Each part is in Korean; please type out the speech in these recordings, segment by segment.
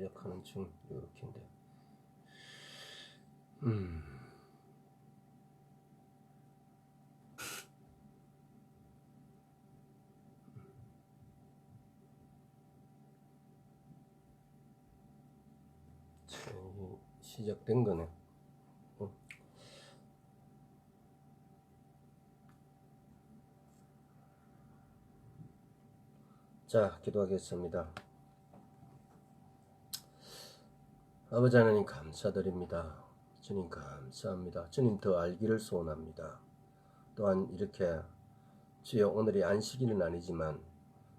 약하는 중 이렇게인데. 시작된 거네. 자, 기도하겠습니다. 아버지 하나님 감사드립니다. 주님 감사합니다. 주님 더 알기를 소원합니다. 또한 이렇게 주여 오늘이 안식일은 아니지만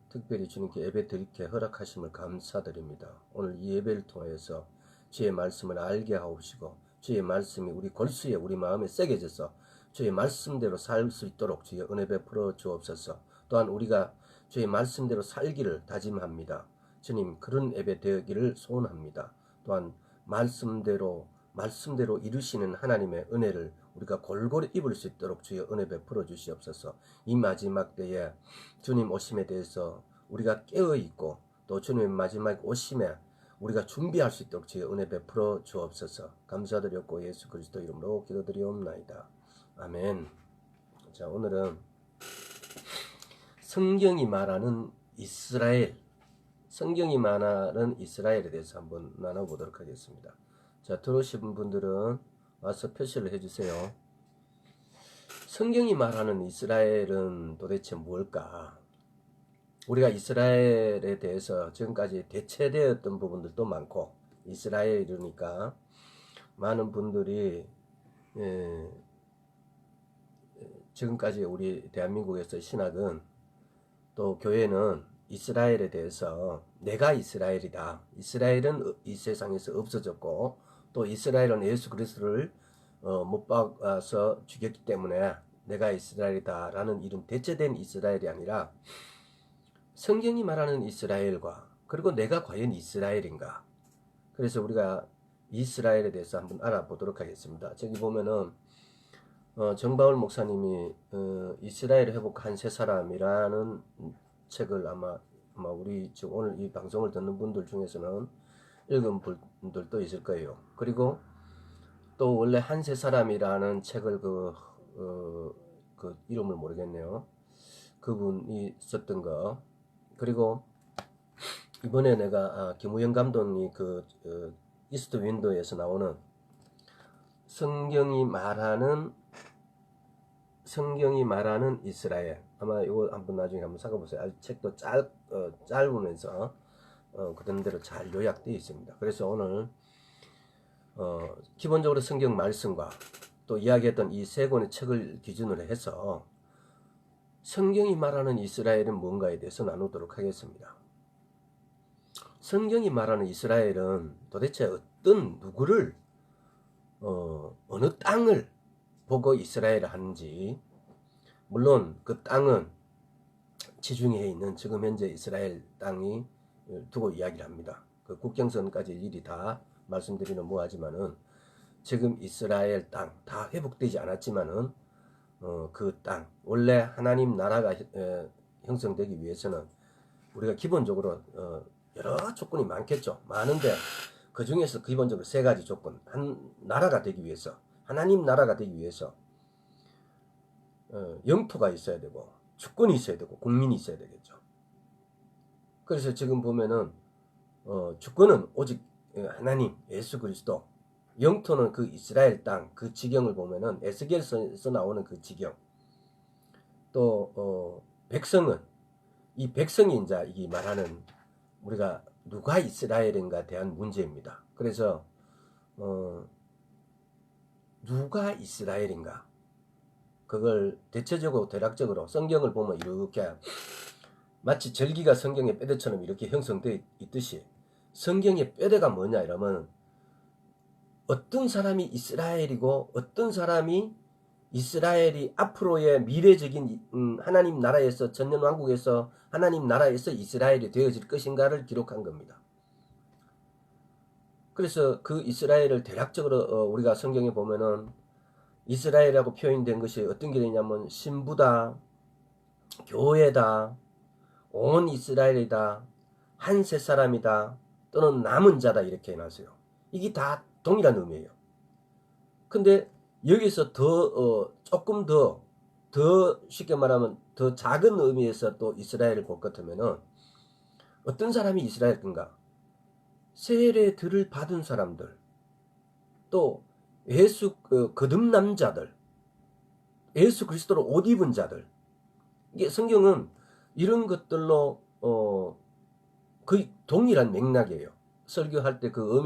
특별히 주님께 예배 드리게 허락하심을 감사드립니다. 오늘 이 예배를 통하여서 주의 말씀을 알게 하옵시고 주의 말씀이 우리 골수에 우리 마음에 새겨져서 주의 말씀대로 살 수 있도록 주의 은혜 베풀어 주옵소서. 또한 우리가 주의 말씀대로 살기를 다짐합니다. 주님 그런 예배 되기를 소원합니다. 또한 말씀대로 이루시는 하나님의 은혜를 우리가 골고루 입을 수 있도록 주의 은혜 베풀어 주시옵소서. 이 마지막 때에 주님 오심에 대해서 우리가 깨어있고 또 주님의 마지막 오심에 우리가 준비할 수 있도록 주의 은혜 베풀어 주옵소서. 감사드렸고 예수 그리스도 이름으로 기도드리옵나이다. 아멘. 자, 오늘은 성경이 말하는 이스라엘, 성경이 말하는 이스라엘에 대해서 한번 나눠보도록 하겠습니다. 자, 들어오신 분들은 와서 표시를 해주세요. 성경이 말하는 이스라엘은 도대체 뭘까? 우리가 이스라엘에 대해서 지금까지 대체되었던 부분들도 많고, 이스라엘이니까 많은 분들이 지금까지 우리 대한민국에서 신학은 또 교회는 이스라엘에 대해서 내가 이스라엘이다. 이스라엘은 이 세상에서 없어졌고 또 이스라엘은 예수 그리스도를 못 박아서 죽였기 때문에 내가 이스라엘이다 라는 이런 대체된 이스라엘이 아니라 성경이 말하는 이스라엘과 그리고 내가 과연 이스라엘인가. 그래서 우리가 이스라엘에 대해서 한번 알아보도록 하겠습니다. 저기 보면은 정바울 목사님이 이스라엘을 회복한 세 사람이라는 책을 아마 우리 지금 오늘 이 방송을 듣는 분들 중에서는 읽은 분들도 있을 거예요. 그리고 또 원래 한 세 사람이라는 책을 그 이름을 모르겠네요. 그분이 썼던 거. 그리고 이번에 내가 김우영 감독이 이스트 윈도에서 나오는 성경이 말하는 이스라엘. 아마 이거 한번 나중에 한번 사가보세요. 책도 짧으면서 그런 대로 잘 요약되어 있습니다. 그래서 오늘 기본적으로 성경 말씀과 또 이야기했던 이 세 권의 책을 기준으로 해서 성경이 말하는 이스라엘은 뭔가에 대해서 나누도록 하겠습니다. 성경이 말하는 이스라엘은 도대체 어떤 누구를 어느 땅을 보고 이스라엘을 하는지, 물론 그 땅은 지중해에 있는 지금 현재 이스라엘 땅이 두고 이야기를 합니다. 그 국경선까지 일일이 다 말씀드리는 뭐하지만은 지금 이스라엘 땅 다 회복되지 않았지만은 그 땅 원래 하나님 나라가 형성되기 위해서는 우리가 기본적으로 여러 조건이 많겠죠. 많은데 그 중에서 기본적으로 세 가지 조건. 한 나라가 되기 위해서, 하나님 나라가 되기 위해서 영토가 있어야 되고 주권이 있어야 되고 국민이 있어야 되겠죠. 그래서 지금 보면은 주권은 오직 하나님 예수 그리스도, 영토는 그 이스라엘 땅 그 지경을 보면은 에스겔서에서 나오는 그 지경, 또 백성은 이 백성이 이제 이 말하는 우리가 누가 이스라엘인가 대한 문제입니다. 그래서 누가 이스라엘인가, 그걸 대체적으로 대략적으로 성경을 보면 이렇게 마치 절기가 성경의 뼈대처럼 이렇게 형성되어 있듯이 성경의 뼈대가 뭐냐 이러면 어떤 사람이 이스라엘이고 어떤 사람이 이스라엘이 앞으로의 미래적인 하나님 나라에서 전년왕국에서 하나님 나라에서 이스라엘이 되어질 것인가를 기록한 겁니다. 그래서 그 이스라엘을 대략적으로 우리가 성경에 보면은 이스라엘이라고 표현된 것이 어떤 게 되냐면 신부다, 교회다, 온 이스라엘이다, 한 세 사람이다, 또는 남은 자다 이렇게 해놨어요. 이게 다 동일한 의미예요. 근데 여기서 조금 더 쉽게 말하면 더 작은 의미에서 또 이스라엘을 볼 것 같으면은 어떤 사람이 이스라엘인가? 세례들을 받은 사람들, 또 예수 거듭난 자들, 예수 그리스도로 옷 입은 자들. 이게 성경은 이런 것들로 거의 동일한 맥락이에요. 설교할 때 그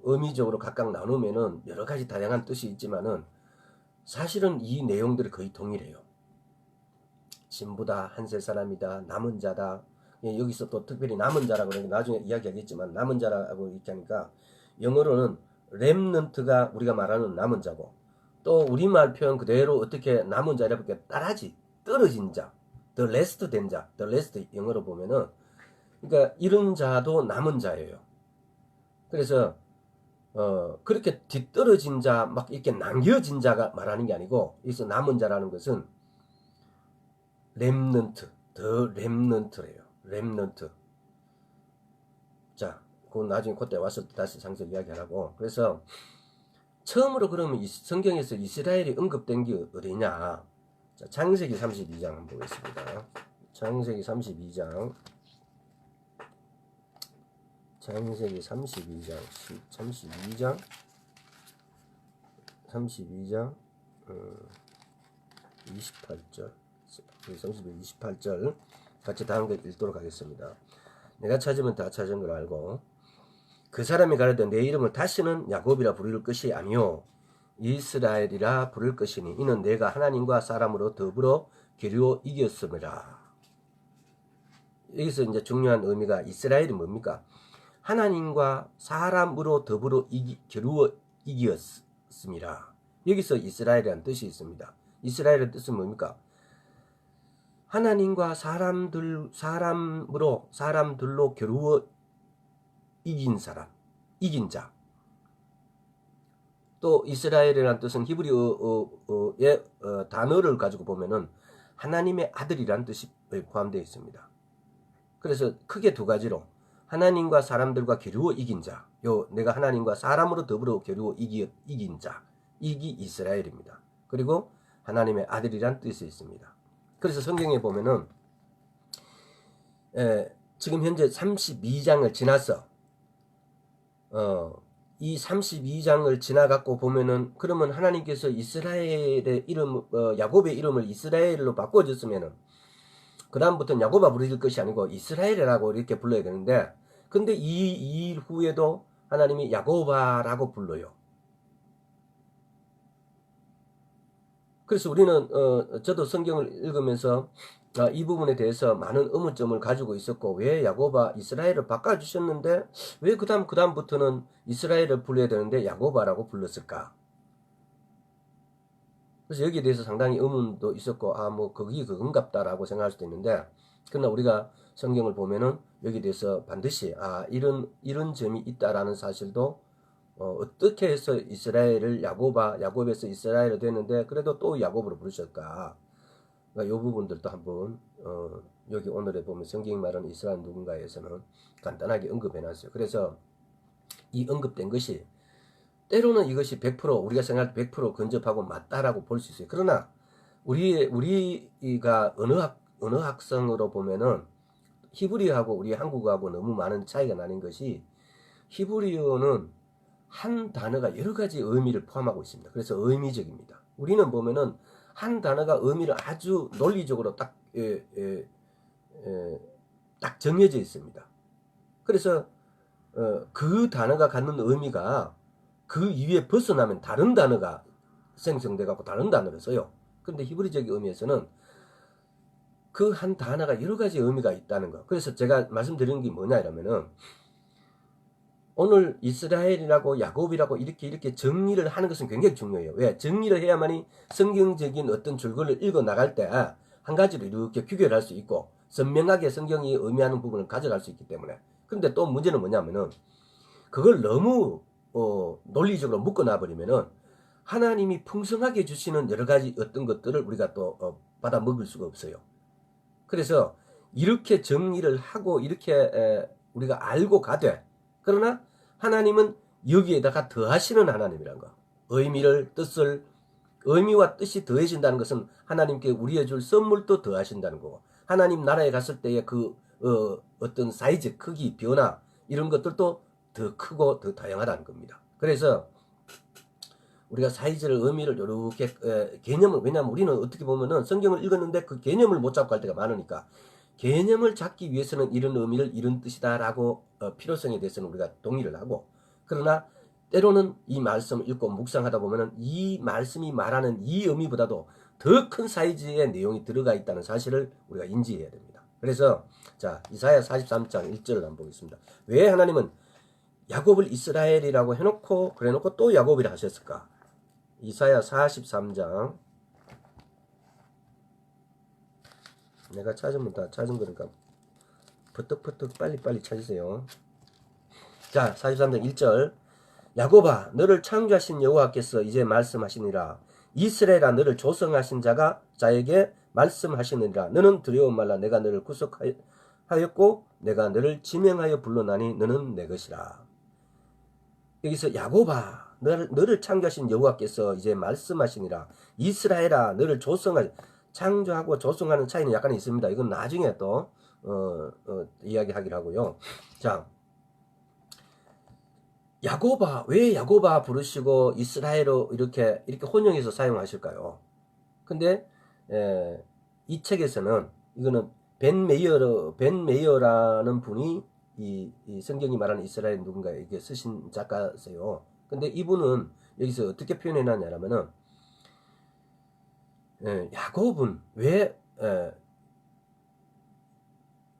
의미적으로 각각 나누면은 여러 가지 다양한 뜻이 있지만은 사실은 이 내용들이 거의 동일해요. 진부다, 한세 사람이다, 남은 자다. 여기서 또 특별히 남은 자라고 그러니까 나중에 이야기하겠지만 남은 자라고 이렇게 하니까 영어로는 렘넌트가 우리가 말하는 남은 자고, 또 우리말 표현 그대로 어떻게 남은 자 이렇게 따라지, 떨어진 자, the rest 된 자, the rest 영어로 보면은 그러니까 이런 자도 남은 자예요. 그래서 그렇게 뒤떨어진 자, 막 이렇게 남겨진 자가 말하는 게 아니고, 여기서 남은 자라는 것은 렘넌트, 더 렘넌트래요. 렘넌트. 자, 그건 나중에 그때 와서 다시 상세히 이야기하라고. 그래서 처음으로 그러면 성경에서 이스라엘이 언급된 게 어디냐? 자, 창세기 32장 한번 보겠습니다. 창세기 32장. 창세기 32장 28절 28절 같이 다음 거 읽도록 하겠습니다. 내가 찾으면 다 찾은 걸 알고, 그 사람이 가르되 내 이름을 다시는 야곱이라 부를 것이 아니요 이스라엘이라 부를 것이니 이는 내가 하나님과 사람으로 더불어 겨루어 이겼음이라. 여기서 이제 중요한 의미가 이스라엘이 뭡니까? 하나님과 사람으로 더불어 겨루어 이겼습니다. 여기서 이스라엘이라는 뜻이 있습니다. 이스라엘의 뜻은 뭡니까? 하나님과 사람들로 겨루어 이긴 사람, 이긴 자. 또 이스라엘이라는 뜻은 히브리어의 단어를 가지고 보면은 하나님의 아들이라는 뜻이 포함되어 있습니다. 그래서 크게 두 가지로 하나님과 사람들과 겨루어 이긴 자, 내가 하나님과 사람으로 더불어 겨루어 이긴 자, 이기 이스라엘입니다. 그리고 하나님의 아들이란 뜻이 있습니다. 그래서 성경에 보면은 지금 현재 32장을 지나서 이 32장을 지나갖고 보면은, 그러면 하나님께서 이스라엘의 이름, 야곱의 이름을 이스라엘로 바꿔줬으면은 그 다음부터는 야곱아 부르실 것이 아니고 이스라엘이라고 이렇게 불러야 되는데, 근데 이 일 후에도 하나님이 야곱아라고 불러요. 그래서 우리는 저도 성경을 읽으면서 이 부분에 대해서 많은 의문점을 가지고 있었고, 왜 야곱아 이스라엘을 바꿔주셨는데 왜 그 다음부터는 이스라엘을 불러야 되는데 야곱아라고 불렀을까? 그래서 여기에 대해서 상당히 의문도 있었고, 뭐 그게 그건갑다라고 생각할 수도 있는데, 그러나 우리가 성경을 보면은 여기에 대해서 반드시 이런 점이 있다라는 사실도, 어떻게 해서 이스라엘을 야곱에서 이스라엘로 됐는데 그래도 또 야곱으로 부르셨을까? 그러니까 이 부분들도 한번 여기 오늘에 보면 성경이 말하는 이스라엘 누군가에서는 간단하게 언급해놨어요. 그래서 이 언급된 것이 때로는 이것이 100% 우리가 생각할 때 100% 근접하고 맞다라고 볼 수 있어요. 그러나 우리가 언어학성으로 보면은 히브리어하고 우리 한국어하고 너무 많은 차이가 나는 것이, 히브리어는 한 단어가 여러 가지 의미를 포함하고 있습니다. 그래서 의미적입니다. 우리는 보면은 한 단어가 의미를 아주 논리적으로 딱 정해져 있습니다. 그래서 그 단어가 갖는 의미가 그 이외에 벗어나면 다른 단어가 생성돼 갖고 다른 단어를 써요. 그런데 히브리적인 의미에서는 그 한 단어가 여러 가지 의미가 있다는 거. 그래서 제가 말씀드리는 게 뭐냐 이러면은, 오늘 이스라엘이라고 야곱이라고 이렇게 정리를 하는 것은 굉장히 중요해요. 왜? 정리를 해야만이 성경적인 어떤 줄거리를 읽어 나갈 때 한 가지로 이렇게 규결을 할 수 있고 선명하게 성경이 의미하는 부분을 가져갈 수 있기 때문에. 그런데 또 문제는 뭐냐면은, 그걸 너무 논리적으로 묶어놔 버리면은 하나님이 풍성하게 주시는 여러 가지 어떤 것들을 우리가 또 받아 먹을 수가 없어요. 그래서 이렇게 정리를 하고 이렇게 우리가 알고 가되, 그러나 하나님은 여기에다가 더하시는 하나님이란 거. 뜻을 의미와 뜻이 더해진다는 것은 하나님께 우리에 줄 선물도 더하신다는 거고, 하나님 나라에 갔을 때의 그 어떤 사이즈, 크기, 변화 이런 것들도 더 크고 더 다양하다는 겁니다. 그래서 우리가 사이즈를, 의미를 이렇게 개념을, 왜냐하면 우리는 어떻게 보면은 성경을 읽었는데 그 개념을 못 잡고 할 때가 많으니까, 개념을 잡기 위해서는 이런 의미를, 이런 뜻이다라고 필요성에 대해서는 우리가 동의를 하고, 그러나 때로는 이 말씀을 읽고 묵상하다 보면은 이 말씀이 말하는 이 의미보다도 더 큰 사이즈의 내용이 들어가 있다는 사실을 우리가 인지해야 됩니다. 그래서 자, 이사야 43장 1절을 한번 보겠습니다. 왜 하나님은 야곱을 이스라엘이라고 해놓고 그래놓고 또 야곱이라 하셨을까? 이사야 43장, 내가 찾으면 다 찾은 거니까 퍼뜩퍼뜩 빨리빨리 찾으세요. 자, 43장 1절. 야곱아, 너를 창조하신 여호와께서 이제 말씀하시니라. 이스라엘아, 너를 조성하신 자에게 말씀하시느니라. 너는 두려워 말라. 내가 너를 구속하였고 내가 너를 지명하여 불러나니 너는 내 것이라. 여기서 야곱아, 너를 창조하신 여호와께서 이제 말씀하시니라. 이스라엘아, 너를 창조하고 조성하는 차이는 약간 있습니다. 이건 나중에 또 이야기하기로 하고요. 자, 야곱아, 왜 야곱아 부르시고 이스라엘로 이렇게 혼용해서 사용하실까요? 근데 이 책에서는, 이거는 벤 메이어라는 분이 이 성경이 말하는 이스라엘 누군가에게 쓰신 작가세요. 근데 이분은 여기서 어떻게 표현해놨냐면은, 야곱은 왜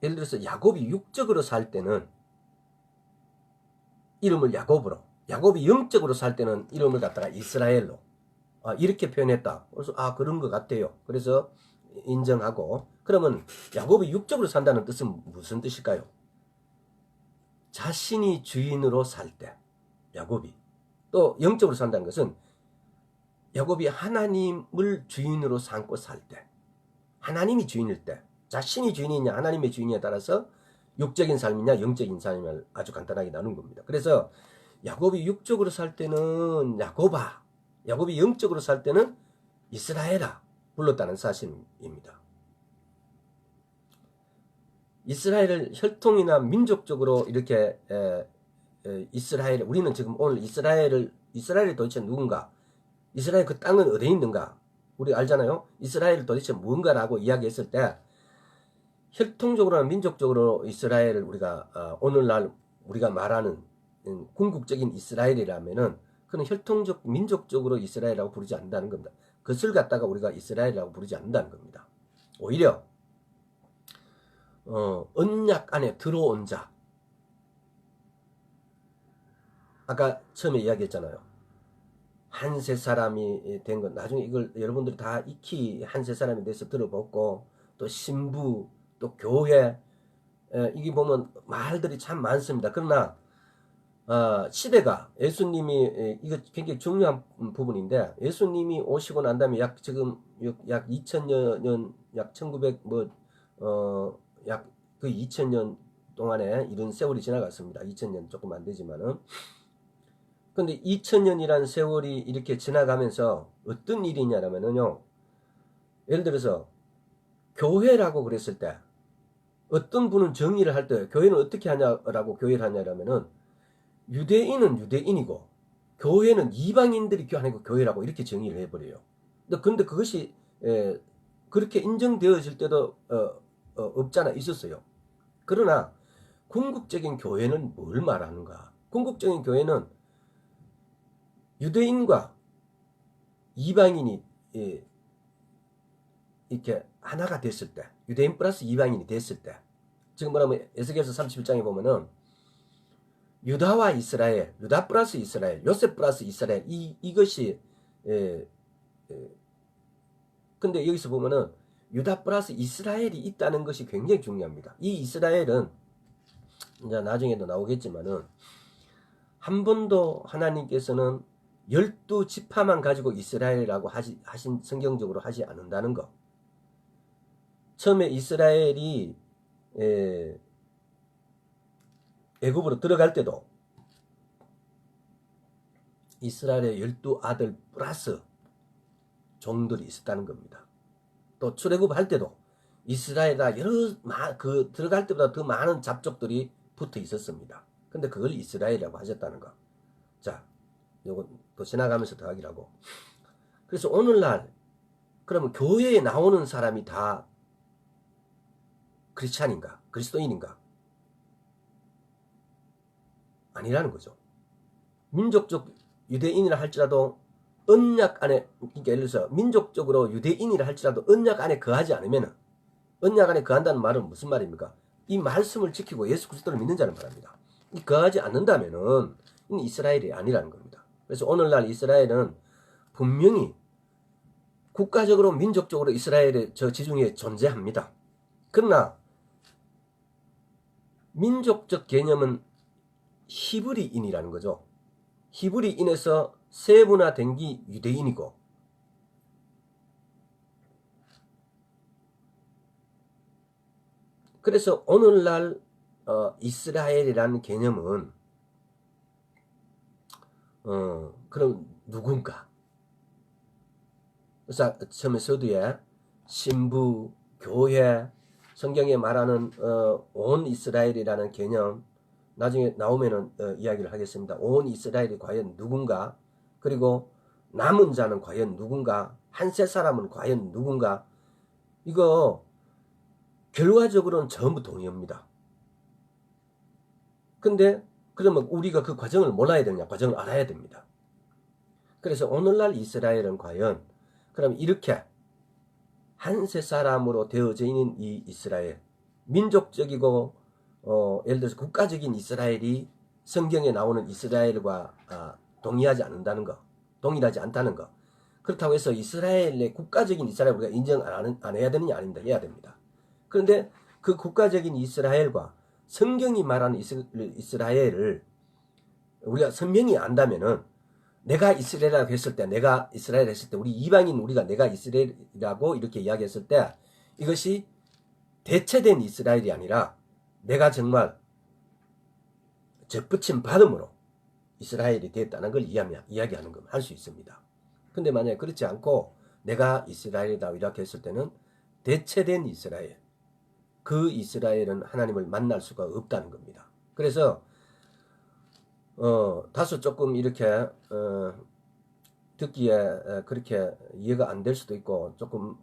예를 들어서 야곱이 육적으로 살 때는 이름을 야곱으로, 야곱이 영적으로 살 때는 이름을 갖다가 이스라엘로 이렇게 표현했다. 그래서 그런 것 같아요. 그래서 인정하고, 그러면 야곱이 육적으로 산다는 뜻은 무슨 뜻일까요? 자신이 주인으로 살 때, 야곱이. 또 영적으로 산다는 것은 야곱이 하나님을 주인으로 삼고 살 때, 하나님이 주인일 때, 자신이 주인이냐 하나님의 주인이냐에 따라서 육적인 삶이냐 영적인 삶을 아주 간단하게 나눈 겁니다. 그래서 야곱이 육적으로 살 때는 야곱아, 야곱이 영적으로 살 때는 이스라엘아 불렀다는 사실입니다. 이스라엘을 혈통이나 민족적으로 이렇게 이스라엘, 우리는 지금 오늘 이스라엘이 도대체 누군가, 이스라엘 그 땅은 어디에 있는가, 우리 알잖아요. 이스라엘이 도대체 뭔가라고 이야기했을 때, 혈통적으로나 민족적으로 이스라엘을 우리가 오늘날 우리가 말하는 궁극적인 이스라엘이라면은 그는 혈통적, 민족적으로 이스라엘이라고 부르지 않는다는 겁니다. 그것을 갖다가 우리가 이스라엘이라고 부르지 않는다는 겁니다. 오히려 언약 안에 들어온 자, 아까 처음에 이야기했잖아요. 한세 사람이 된 것, 나중에 이걸 여러분들이 다 익히 한세 사람에 대해서 들어보고, 또 신부, 또 교회, 이게 보면 말들이 참 많습니다. 그러나 시대가, 예수님이, 이거 굉장히 중요한 부분인데, 예수님이 오시고 난 다음에 지금 약 2000년, 약 1900 약 그 2000년 동안에 이런 세월이 지나갔습니다. 2000년 조금 안 되지만은. 근데 2000년이라는 세월이 이렇게 지나가면서 어떤 일이냐면요, 예를 들어서 교회라고 그랬을 때, 어떤 분은 정의를 할 때 교회는 어떻게 하냐라고 교회를 하냐면은, 유대인은 유대인이고 교회는 이방인들이 아니고 교회라고 이렇게 정의를 해버려요. 근데 그것이 그렇게 인정되어질 때도 없잖아, 있었어요. 그러나 궁극적인 교회는 뭘 말하는가? 궁극적인 교회는 유대인과 이방인이 이렇게 하나가 됐을 때, 유대인 플러스 이방인이 됐을 때, 지금 뭐냐면 에스겔서 31장에 보면은 유다와 이스라엘, 유다 플러스 이스라엘, 요셉 플러스 이스라엘, 이것이 근데 여기서 보면은 유다 플러스 이스라엘이 있다는 것이 굉장히 중요합니다. 이 이스라엘은 이제 나중에도 나오겠지만은, 한 번도 하나님께서는 12지파만 가지고 이스라엘이라고 하신 성경적으로 하지 않는다는 것. 처음에 이스라엘이 애굽으로 들어갈 때도 이스라엘의 12아들 플러스 종들이 있었다는 겁니다. 또 출애굽 할 때도 이스라엘에 들어갈 때보다 더 많은 잡족들이 붙어 있었습니다. 근데 그걸 이스라엘이라고 하셨다는 거. 자, 요거 또 지나가면서 더하기라고. 그래서 오늘날 그러면 교회에 나오는 사람이 다 크리스찬인가? 그리스도인인가? 아니라는 거죠. 민족적 유대인이라 할지라도 언약 안에, 그러니까 예를 들어서 민족적으로 유대인이라 할지라도 언약 안에 거하지 않으면, 언약 안에 거한다는 말은 무슨 말입니까? 이 말씀을 지키고 예수 그리스도를 믿는 자는 말합니다. 이 거하지 않는다면은 이스라엘이 아니라는 겁니다. 그래서 오늘날 이스라엘은 분명히 국가적으로 민족적으로 이스라엘의 저 지중해에 존재합니다. 그러나 민족적 개념은 히브리인이라는 거죠. 히브리인에서 세분화된 게 유대인이고, 그래서 오늘날 이스라엘이라는 개념은 그럼 누군가? 그래서 처음에 서두에 신부, 교회, 성경에 말하는 온 이스라엘이라는 개념, 나중에 나오면은 이야기를 하겠습니다. 온 이스라엘이 과연 누군가? 그리고 남은 자는 과연 누군가? 한세 사람은 과연 누군가? 이거 결과적으로는 전부 동의합니다. 근데 그러면 우리가 그 과정을 몰라야 되느냐? 과정을 알아야 됩니다. 그래서 오늘날 이스라엘은 과연 그럼 이렇게 한세 사람으로 되어져 있는 이 이스라엘, 민족적이고 예를 들어서 국가적인 이스라엘이 성경에 나오는 이스라엘과 동의하지 않는다는 거, 동일하지 않다는 거. 그렇다고 해서 이스라엘의 국가적인 이스라엘 우리가 인정 안 해야 되느냐? 아닙니다. 해야 됩니다. 그런데 그 국가적인 이스라엘과 성경이 말하는 이스라엘을 우리가 선명히 안다면은, 내가 이스라엘이라고 했을 때, 내가 이스라엘 했을 때, 우리 이방인 우리가 내가 이스라엘이라고 이렇게 이야기했을 때, 이것이 대체된 이스라엘이 아니라 내가 정말 접붙임 받음으로 이스라엘이 됐다는 걸 이야기하는 걸 할 수 있습니다. 근데 만약에 그렇지 않고 내가 이스라엘이다 이렇게 했을 때는 대체된 이스라엘, 그 이스라엘은 하나님을 만날 수가 없다는 겁니다. 그래서 다소 조금 이렇게 듣기에 그렇게 이해가 안 될 수도 있고 조금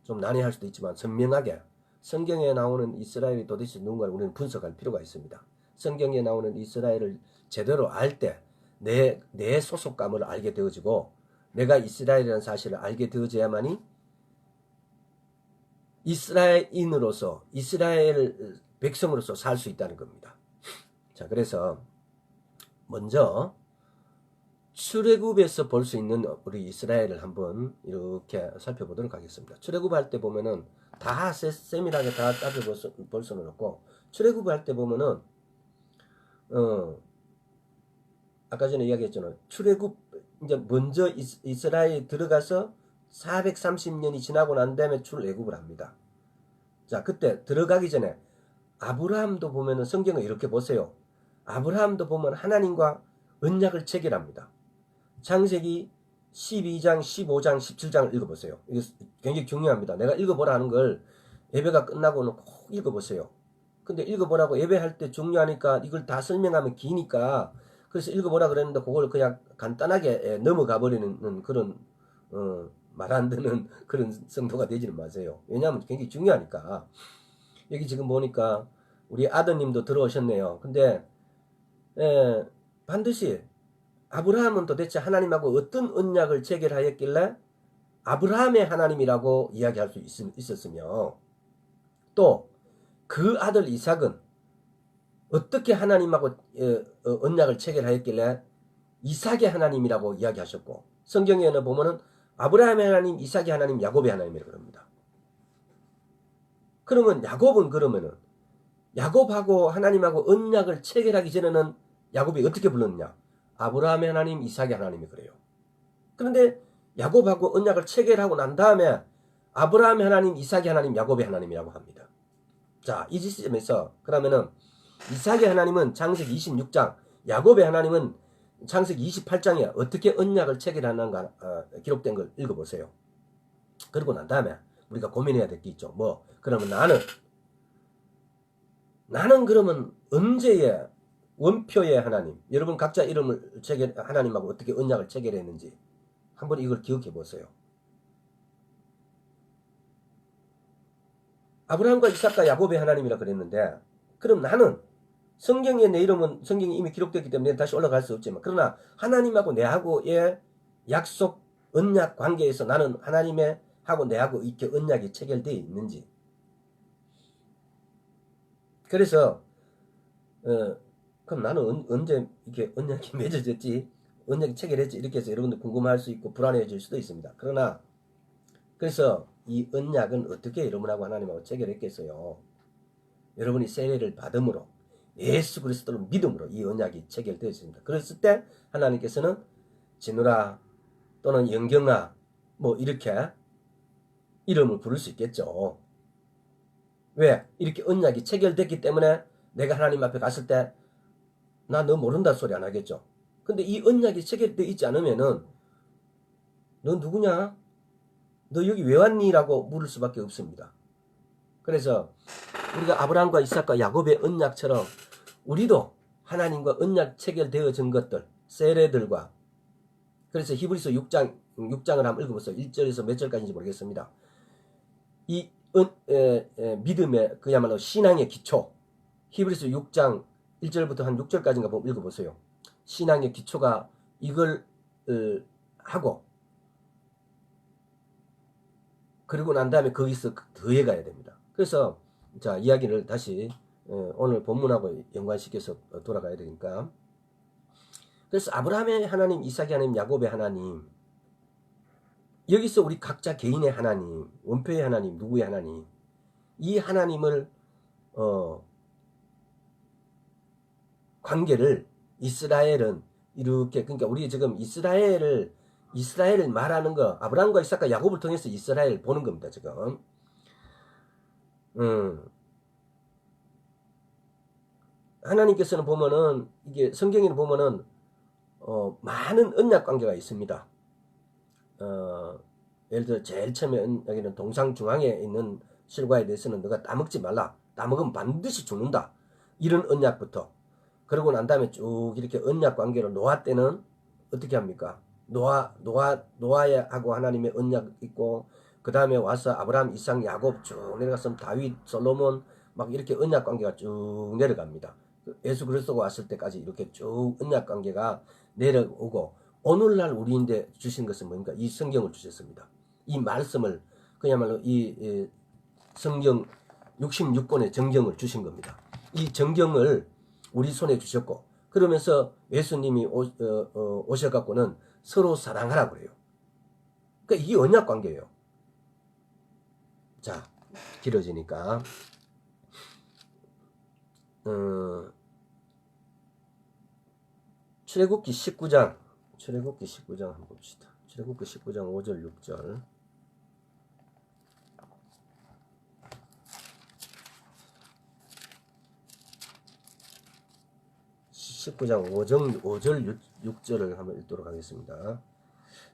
좀 난해할 수도 있지만, 선명하게 성경에 나오는 이스라엘이 도대체 누군가를 우리는 분석할 필요가 있습니다. 성경에 나오는 이스라엘을 제대로 알 때 내 소속감을 알게 되어지고, 내가 이스라엘이라는 사실을 알게 되어져야만이 이스라엘인으로서, 이스라엘 백성으로서 살 수 있다는 겁니다. 자, 그래서 먼저 출애굽에서 볼 수 있는 우리 이스라엘을 한번 이렇게 살펴보도록 하겠습니다. 출애굽할 때 보면은 다 세밀하게 다 따져볼 수는 없고, 출애굽할 때 보면은 아까 전에 이야기했잖아요. 출애굽 이제 먼저 이스라엘이 들어가서 430년이 지나고 난 다음에 출애굽을 합니다. 자, 그때 들어가기 전에 아브라함도 보면은 성경을 이렇게 보세요. 아브라함도 보면 하나님과 언약을 체결합니다. 창세기 12장, 15장, 17장을 읽어보세요. 이거 굉장히 중요합니다. 내가 읽어보라 하는 걸 예배가 끝나고는 꼭 읽어보세요. 근데 읽어보라고 예배할 때 중요하니까 이걸 다 설명하면 기니까, 그래서 읽어보라 그랬는데 그걸 그냥 간단하게 넘어가 버리는 그런 말 안 되는 그런 성도가 되지는 마세요. 왜냐하면 굉장히 중요하니까. 여기 지금 보니까 우리 아드님도 들어오셨네요. 근데 반드시 아브라함은 도대체 하나님하고 어떤 언약을 체결하였길래 아브라함의 하나님이라고 이야기할 수 있었으며, 또 그 아들 이삭은 어떻게 하나님하고 언약을 체결하였길래 이삭의 하나님이라고 이야기하셨고, 성경에는 보면은 아브라함의 하나님, 이삭의 하나님, 야곱의 하나님이라고 합니다. 그러면 야곱은 그러면은 야곱하고 하나님하고 언약을 체결하기 전에는 야곱이 어떻게 불렀냐? 아브라함의 하나님, 이삭의 하나님이 그래요. 그런데 야곱하고 언약을 체결하고 난 다음에 아브라함의 하나님, 이삭의 하나님, 야곱의 하나님이라고 합니다. 자, 이 지점에서 그러면은 이삭의 하나님은 창세기 26장, 야곱의 하나님은 창세기 28장에 어떻게 언약을 체결하는가 기록된 걸 읽어보세요. 그러고 난 다음에 우리가 고민해야 될 게 있죠. 뭐 그러면 나는 그러면 언제의 원표의 하나님, 여러분 각자 이름을 하나님하고 어떻게 언약을 체결했는지 한번 이걸 기억해 보세요. 아브라함과 이삭과 야곱의 하나님이라 그랬는데, 그럼 나는 성경에 내 이름은 성경이 이미 기록됐기 때문에 다시 올라갈 수 없지만, 그러나 하나님하고 내하고의 약속 언약 관계에서 나는 하나님의 하고 내하고 이렇게 언약이 체결되어 있는지. 그래서 그럼 나는 언제 이렇게 언약이 맺어졌지, 언약이 체결했지, 이렇게 해서 여러분들 궁금할 수 있고 불안해질 수도 있습니다. 그러나 그래서 이 언약은 어떻게 여러분하고 하나님하고 체결했겠어요? 여러분이 세례를 받음으로, 예수 그리스도를 믿음으로 이 언약이 체결되었습니다. 그랬을 때 하나님께서는 진우라 또는 영경아 뭐 이렇게 이름을 부를 수 있겠죠. 왜? 이렇게 언약이 체결됐기 때문에 내가 하나님 앞에 갔을 때 나 너 모른다 소리 안 하겠죠. 근데 이 언약이 체결되어 있지 않으면은 너 누구냐? 너 여기 왜 왔니? 라고 물을 수밖에 없습니다. 그래서 우리가 아브라함과 이삭과 야곱의 언약처럼 우리도 하나님과 언약 체결되어진 것들, 세례들과, 그래서 히브리서 6장을 한번 읽어보세요. 1절에서 몇 절까지인지 모르겠습니다. 이 믿음의 그야말로 신앙의 기초, 히브리서 6장 1절부터 한 6절까지인가 보면 읽어보세요. 신앙의 기초가 이걸 하고, 그리고 난 다음에 거기서 더해 가야 됩니다. 그래서 자, 이야기를 다시 오늘 본문하고 연관시켜서 돌아가야 되니까. 그래서 아브라함의 하나님, 이삭의 하나님, 야곱의 하나님, 여기서 우리 각자 개인의 하나님, 원표의 하나님, 누구의 하나님, 이 하나님을 관계를 이스라엘은 이렇게, 그러니까 우리 지금 이스라엘을 말하는 거, 아브라함과 이삭과 야곱을 통해서 이스라엘 보는 겁니다, 지금. 하나님께서는 보면은, 이게 성경에는 보면은, 많은 언약 관계가 있습니다. 예를 들어, 제일 처음에 여기는 동상 중앙에 있는 실과에 대해서는 너가 따먹지 말라. 따먹으면 반드시 죽는다. 이런 언약부터. 그러고 난 다음에 쭉 이렇게 언약 관계로 노아 때는 어떻게 합니까? 노아하고 하나님의 언약 있고, 그 다음에 와서 아브라함, 이삭, 야곱 쭉 내려가서 다윗, 솔로몬 막 이렇게 언약 관계가 쭉 내려갑니다. 예수 그리스도가 왔을 때까지 이렇게 쭉 언약 관계가 내려오고, 오늘날 우리인데 주신 것은 뭡니까? 이 성경을 주셨습니다. 이 말씀을, 그야말로 이 성경 66권의 정경을 주신 겁니다. 이 정경을 우리 손에 주셨고, 그러면서 예수님이 오셔갖고는 서로 사랑하라 그래요. 그러니까 이게 언약 관계예요. 자, 길어지니까 출애굽기 19장 한번 봅시다. 출애굽기 19장 5절 6절. (19장 5절 6절을 한번 읽도록 하겠습니다.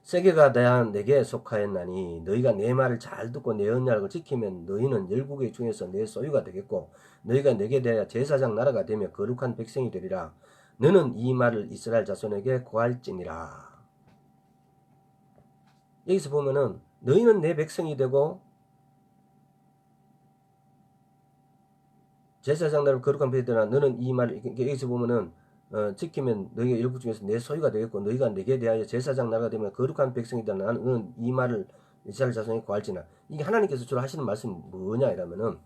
세계가 다 내게 속하였나니 너희가 내 말을 잘 듣고 내 언약을 지키면 너희는 열국의 중에서 내 소유가 되겠고, 너희가 내게 대하여 제사장 나라가 되며 거룩한 백성이 되리라. 너는 이 말을 이스라엘 자손에게 고할지니라. 여기서 보면은 너희는 내 백성이 되고 제사장 나라를 거룩한 백성이 되리라. 너는 이 말을, 여기서 보면은 지키면 너희가 열국 중에서 내 소유가 되겠고, 너희가 내게 대하여 제사장 나라가 되면 거룩한 백성이다. 나는 이 말을 이스라엘 자손에게 고할지나. 이게 하나님께서 주로 하시는 말씀이 뭐냐 이러면은,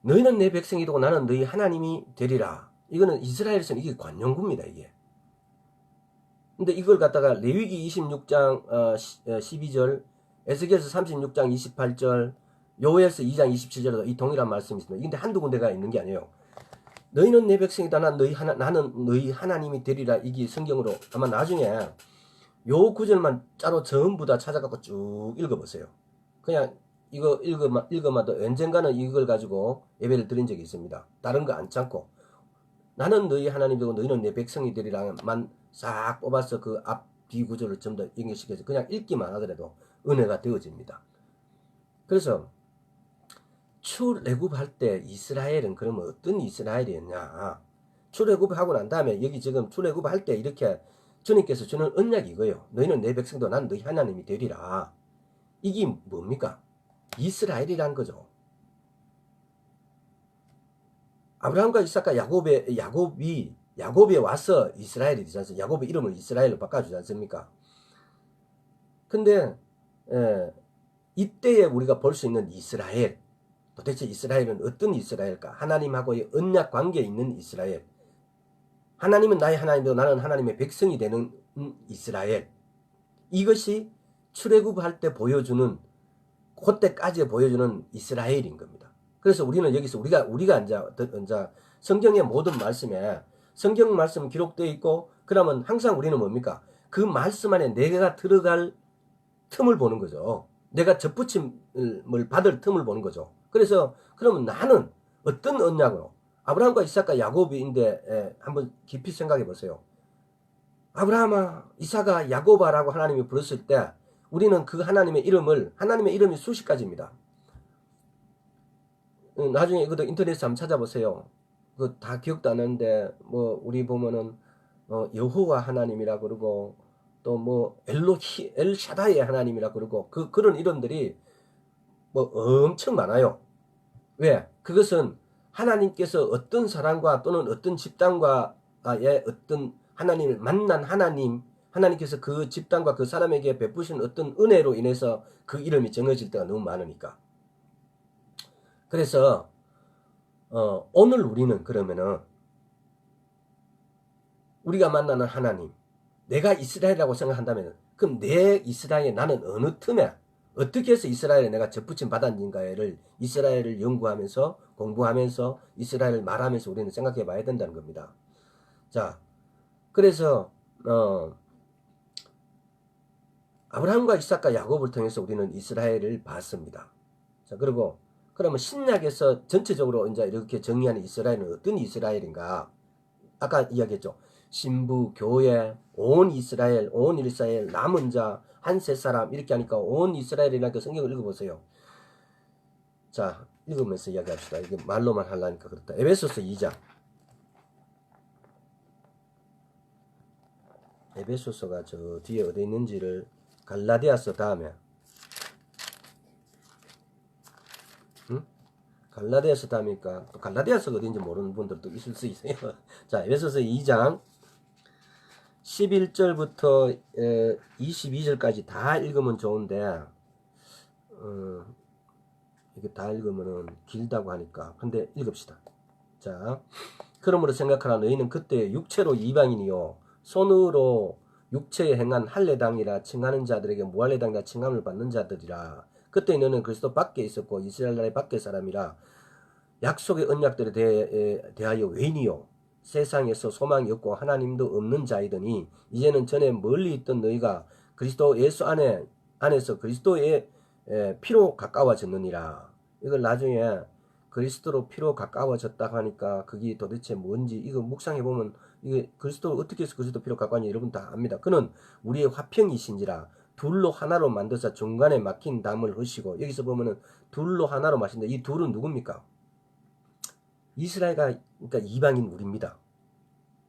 너희는 내 백성이 되고 나는 너희 하나님이 되리라. 이거는 이스라엘에서는 이게 관용구입니다, 이게. 근데 이걸 갖다가 레위기 26장 12절, 에스겔서 36장 28절, 요엘서 2장 27절에도 이 동일한 말씀이 있습니다. 근데 한두 군데가 있는 게 아니에요. 너희는 내 백성이다. 나는 너희 하나님이 되리라. 이게 성경으로 아마 나중에 요 구절만 짜로 전부 다 찾아갖고 쭉 읽어보세요. 그냥 이거 읽어마도 언젠가는 이걸 가지고 예배를 드린 적이 있습니다. 다른 거 안 참고 나는 너희 하나님 되고 너희는 내 백성이 되리라만 싹 뽑아서 그 앞 뒤 구절을 전부 다 연결시켜서 그냥 읽기만 하더라도 은혜가 되어집니다. 그래서 출애굽할 때 이스라엘은 그러면 어떤 이스라엘이었냐? 출애굽하고 난 다음에 여기 지금 출애굽할 때 이렇게 주님께서 주는 언약이 이거예요. 너희는 내 백성도 난 너희 하나님이 되리라. 이게 뭡니까? 이스라엘이란 거죠. 아브라함과 이삭과 야곱이 와서 이스라엘이 되지 않습니까? 야곱의 이름을 이스라엘로 바꿔주지 않습니까? 근데 이때에 우리가 볼 수 있는 이스라엘, 도대체 이스라엘은 어떤 이스라엘일까? 하나님하고의 언약 관계에 있는 이스라엘. 하나님은 나의 하나님이고 나는 하나님의 백성이 되는 이스라엘. 이것이 출애굽할 때 보여주는, 그때까지 보여주는 이스라엘인 겁니다. 그래서 우리는 여기서 우리가 이제 성경의 모든 말씀에 성경 말씀 기록되어 있고, 그러면 항상 우리는 뭡니까? 그 말씀 안에 내가 들어갈 틈을 보는 거죠. 내가 접붙임을 받을 틈을 보는 거죠. 그래서 그러면 나는 어떤 언약으로, 아브라함과 이삭과 야곱인데 한번 깊이 생각해 보세요. 아브라함아, 이삭아, 야곱아라고 하나님이 부르실 때 우리는 그 하나님의 이름이 수십 가지입니다. 나중에 이것도 인터넷에 한번 찾아보세요. 그 다 기억도 안 나는데 뭐 우리 보면은 여호와 하나님이라 그러고 또 뭐 엘샤다이의 하나님이라 그러고 그런 이름들이 뭐 엄청 많아요. 왜? 그것은 하나님께서 어떤 사람과 또는 어떤 집단과의 어떤 하나님을 만난 하나님께서 그 집단과 그 사람에게 베푸신 어떤 은혜로 인해서 그 이름이 정해질 때가 너무 많으니까. 그래서 오늘 우리는 그러면은 우리가 만나는 하나님, 내가 이스라엘이라고 생각한다면 그럼 내 이스라엘, 나는 어느 틈에 어떻게 해서 이스라엘에 내가 접붙임 받았는가를 이스라엘을 연구하면서 공부하면서 이스라엘을 말하면서 우리는 생각해 봐야 된다는 겁니다. 자, 그래서 아브라함과 이삭과 야곱을 통해서 우리는 이스라엘을 봤습니다. 자, 그리고 그러면 신약에서 전체적으로 이제 이렇게 정의하는 이스라엘은 어떤 이스라엘인가? 아까 이야기했죠. 신부, 교회, 온 이스라엘, 남은 자, 한 세 사람 이렇게 하니까 온 이스라엘이라니까 성경을 읽어보세요. 자, 읽으면서 이야기합시다. 이게 말로만 하려니까 그렇다. 에베소서 2장. 에베소서가 저 뒤에 어디 있는지를 갈라디아서 다음에 갈라디아서 다음이니까 또 갈라디아서가 어딘지 모르는 분들도 있을 수 있어요. 자, 에베소서 2장 11절부터 22절까지 다 읽으면 좋은데 이게 다 읽으면은 길다고 하니까 근데 읽읍시다. 자, 그러므로 생각하라. 너희는 그때 육체로 이방인이요 손으로 육체에 행한 할례당이라 칭하는 자들에게 무할례당이라 칭함을 받는 자들이라. 그때 너는 그리스도 밖에 있었고 이스라엘 나라의 밖의 사람이라 약속의 언약들에 대하여 외인이요 세상에서 소망이 없고 하나님도 없는 자이더니 이제는 전에 멀리 있던 너희가 그리스도 예수 안에서 그리스도의 피로 가까워졌느니라. 이걸 나중에 그리스도로 피로 가까워졌다고 하니까 그게 도대체 뭔지 이거 묵상해 보면 이게 그리스도 어떻게 해서 그리스도 피로 가까웠냐 여러분 다 압니다. 그는 우리의 화평이신지라 둘로 하나로 만드사 중간에 막힌 담을 허시고. 여기서 보면은 둘로 하나로 마신다. 이 둘은 누굽니까? 이스라엘과 그러니까 이방인 우리입니다.